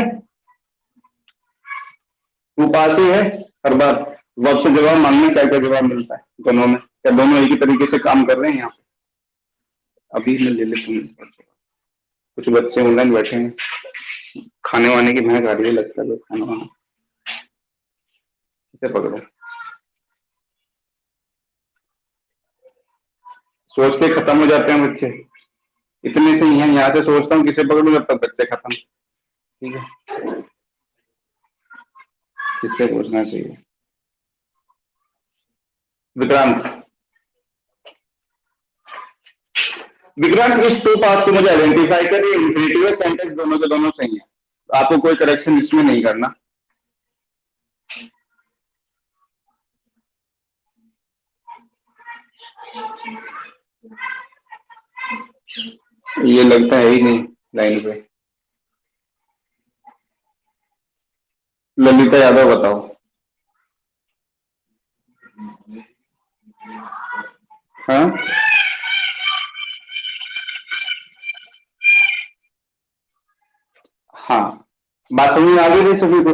टू पास ही है हर बार। वर्ब से जवाब मांगने क्या क्या जवाब मिलता है दोनों में, क्या दोनों एक ही तरीके से काम कर रहे हैं यहाँ पे? अभी मैं ले लेता हूँ। कुछ बच्चे ऑनलाइन बैठे हैं, खाने वाने की महक आ रही है, लगता है खाना वाना। इसे पकड़ो। सोचते खत्म हो जाते हैं बच्चे, इतने से ही हैं, यहाँ से सोचता हूँ किसे पकड़ू, जब तक बच्चे खत्म। ठीक है, किससे पूछना चाहिए? विक्रांत। विक्रांत, इस टू पार्ट को मुझे आइडेंटिफाई करिए, इंफिनिटिव सेंटेंस दोनों के दोनों सही है, आपको कोई करेक्शन इसमें नहीं करना। ये लगता है ही नहीं लाइन पे। ललिता यादव बताओ। हाँ, हाँ, बात समझ में आ गई थी सभी को?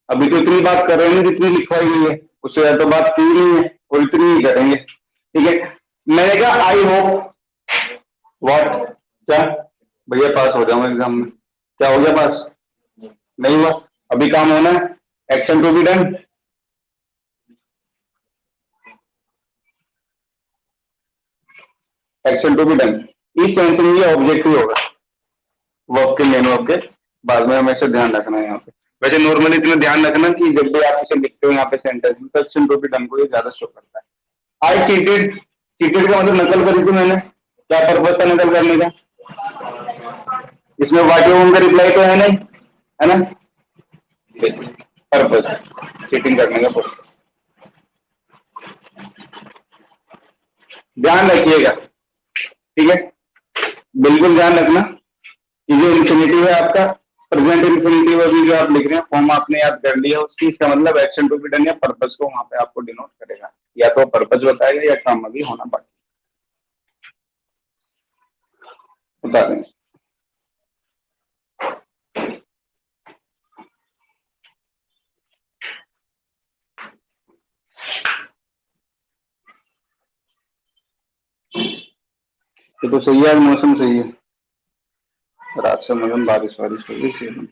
अभी तो इतनी बात कर रहे हैं जितनी लिखवाई गई है, उससे ज्यादा तो बात की नहीं है, और इतनी ही करेंगे। ठीक है, मैंने कहा आई होप व्हाट, क्या भैया पास हो जाऊं एग्जाम में? क्या हो गया पास? नहीं हुआ, अभी काम होना है, action to be done. Action to be done, इस सेंस में ये ऑब्जेक्ट ही होगा, वर्ब के मेन वर्ब के बाद में, हमेशा ध्यान रखना है यहाँ पे। वैसे नॉर्मली इतना ध्यान रखना कि जब भी आप इसे लिखते हो यहाँ पे सेंटेंस में, तो एक्शन टू बी डन को ये ज्यादा शो करता है। आई चीटेड, चीटेड का मतलब नकल करी थी मैंने, क्या पर्पज था नकल करने का? इसमें वाक्य का रिप्लाई तो है नहीं, है ना? पर्पज, चीटिंग करने का पर्पज, ध्यान रखिएगा। ठीक है, बिल्कुल ध्यान रखना कि जो इन्फिनिटिव है आपका, प्रेजेंट इन्फिनिटिव अभी जो आप लिख रहे हैं, फॉर्म आपने याद कर लिया उसकी, इसका मतलब एक्शन टू बी डन या पर्पज को वहां पे आपको डिनोट करेगा, या तो पर्पज बताएगा या काम अभी होना बाकी बता दें। ये तो सही है, मौसम सही है, रात से मौसम बारिश वारिश हो रही है।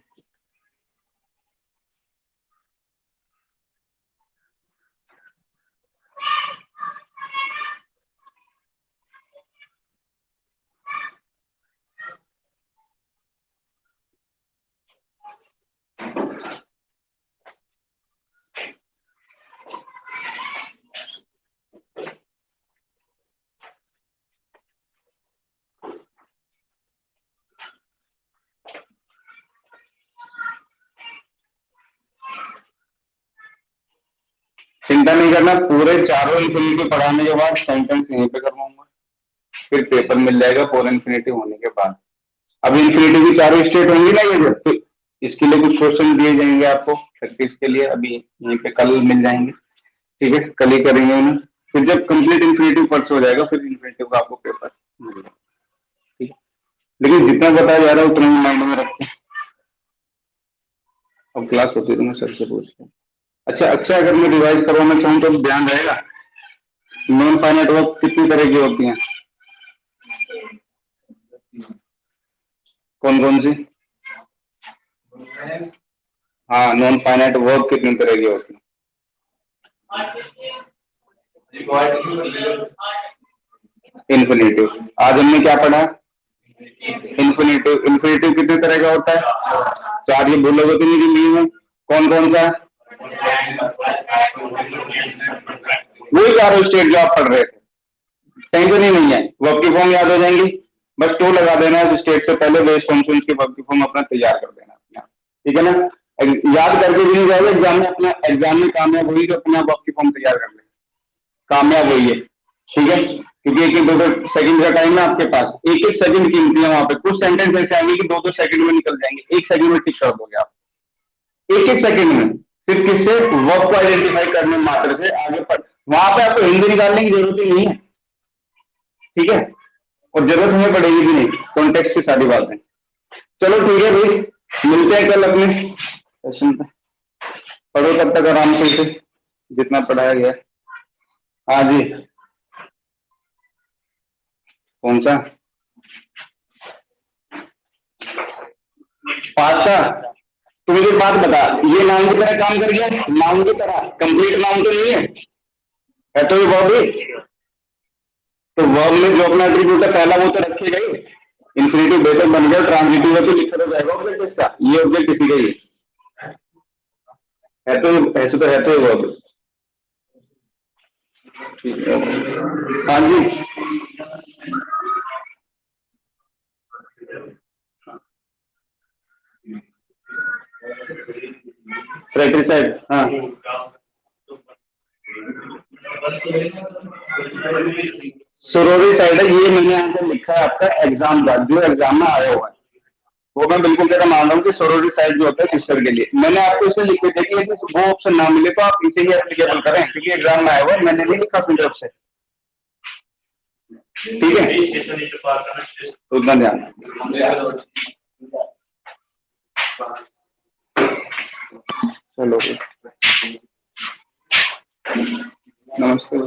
चिंता नहीं करना, पूरे चारों इन्फिनिटी पढ़ाने के बाद सेंटेंस यहीं पे करवाऊंगा, फिर पेपर मिल जाएगा फोर इन्फिनिटी होने के बाद। अब इन्फिनिटी की चारों स्टेट होंगी ना ये, तो इसके लिए कुछ क्वेश्चन दिए जाएंगे आपको प्रैक्टिस के लिए, अभी यहीं पे कल मिल जाएंगे। ठीक है, कल ही करेंगे उन्हें, फिर जब कंप्लीट इन्फिनिटिव पर्स हो जाएगा, फिर इन्फिनिटिव का आपको पेपर मिलेगा। ठीक है, लेकिन जितना बताया जा रहा है उतना ही माइंड में रखते हैं। अब क्लास होती है तो मैं सर से पूछता हूँ। अच्छा अच्छा, अगर मैं रिवाइज करवाना चाहूँ तो ध्यान रहेगा? नॉन फाइनाइट वर्क कितनी तरह की होती हैं? कौन कौन सी? हाँ, नॉन फाइनाइट वर्क कितनी तरह की होती है? इन्फिनिटिव। आज हमने क्या पढ़ा? इन्फिनिटिव। इन्फिनिटिव कितने तरह का होता है? चार, ये भूलोगे तो नहीं जिंदगी में। कौन कौन सा? वही चारों स्टेट जो आप पढ़ रहे थे, कहीं तो नहीं है? वर्ब की फॉर्म याद हो जाएंगी, बस टू लगा देना है स्टेट से पहले, बेस फॉर्म से उनकी वर्ब की फॉर्म अपना तैयार कर देना अपने आप। ठीक है ना? याद करके भी नहीं जाओगे एग्जाम में, अपना एग्जाम में कामयाब हुई तो अपना वर्ब की फॉर्म तैयार कर ले, कामयाब हुई है। ठीक है, क्योंकि एक एक दो दो सेकंड का टाइम है आपके पास, एक एक सेकंड कीमती है वहां पे। कुछ सेंटेंस ऐसे आएंगे कि दो दो सेकंड में निकल जाएंगे, एक सेकंड में टिक कर दोगे आप, एक एक सेकंड में, सिर्फ किससे? वर्ब को आइडेंटिफाई करने मात्र से। आगे पर वहां पे आपको हिंदी निकालने की जरूरत ही नहीं है। ठीक है, और जरूरत हमें पड़ेगी भी नहीं, कॉन्टेक्स्ट की सारी बातें। चलो ठीक है भाई, मिलते हैं कल अपने सेशन पे। पढ़ो तब तक आराम से इसे, जितना पढ़ाया गया। हाँ जी। कौन सा? पास्ता। तो मुझे बात बता, ये नाउन की तरह काम कर गया? नाउन की तरह कंप्लीट नाउन तो नहीं है तो ये वर्ब ही। तो वर्ब में जो अपना एट्रीब्यूट है पहला वो तो रखेगा ही। इंफिनिटिव बेशक बन गया, ट्रांजिटिव है तो लिखा तो जाएगा ऑब्जेक्ट इसका, ये ऑब्जेक्ट किसी का ही है तो ऐसे तो है तो ये वर्ब। ठीक है। हाँ जी। फ्रेट्रिसाइड, हाँ। सोरोरिसाइड है, ये मैंने आंसर लिखा है आपका एग्जाम का, जो एग्जाम में आया हुआ है वो मैं बिल्कुल तेरा मान रहा हूँ कि सोरोरिसाइड जो होता है सिस्टर के लिए। मैंने आपको इसे लिख के देखिए, वो ऑप्शन ना मिले तो आप इसे ही एप्लीकेबल करें, क्योंकि एग्जाम में आया हुआ है, मैंने नहीं लिखा अपनी तरफ से। ठीक है, उतना ध्यान। चलो, नमस्ते।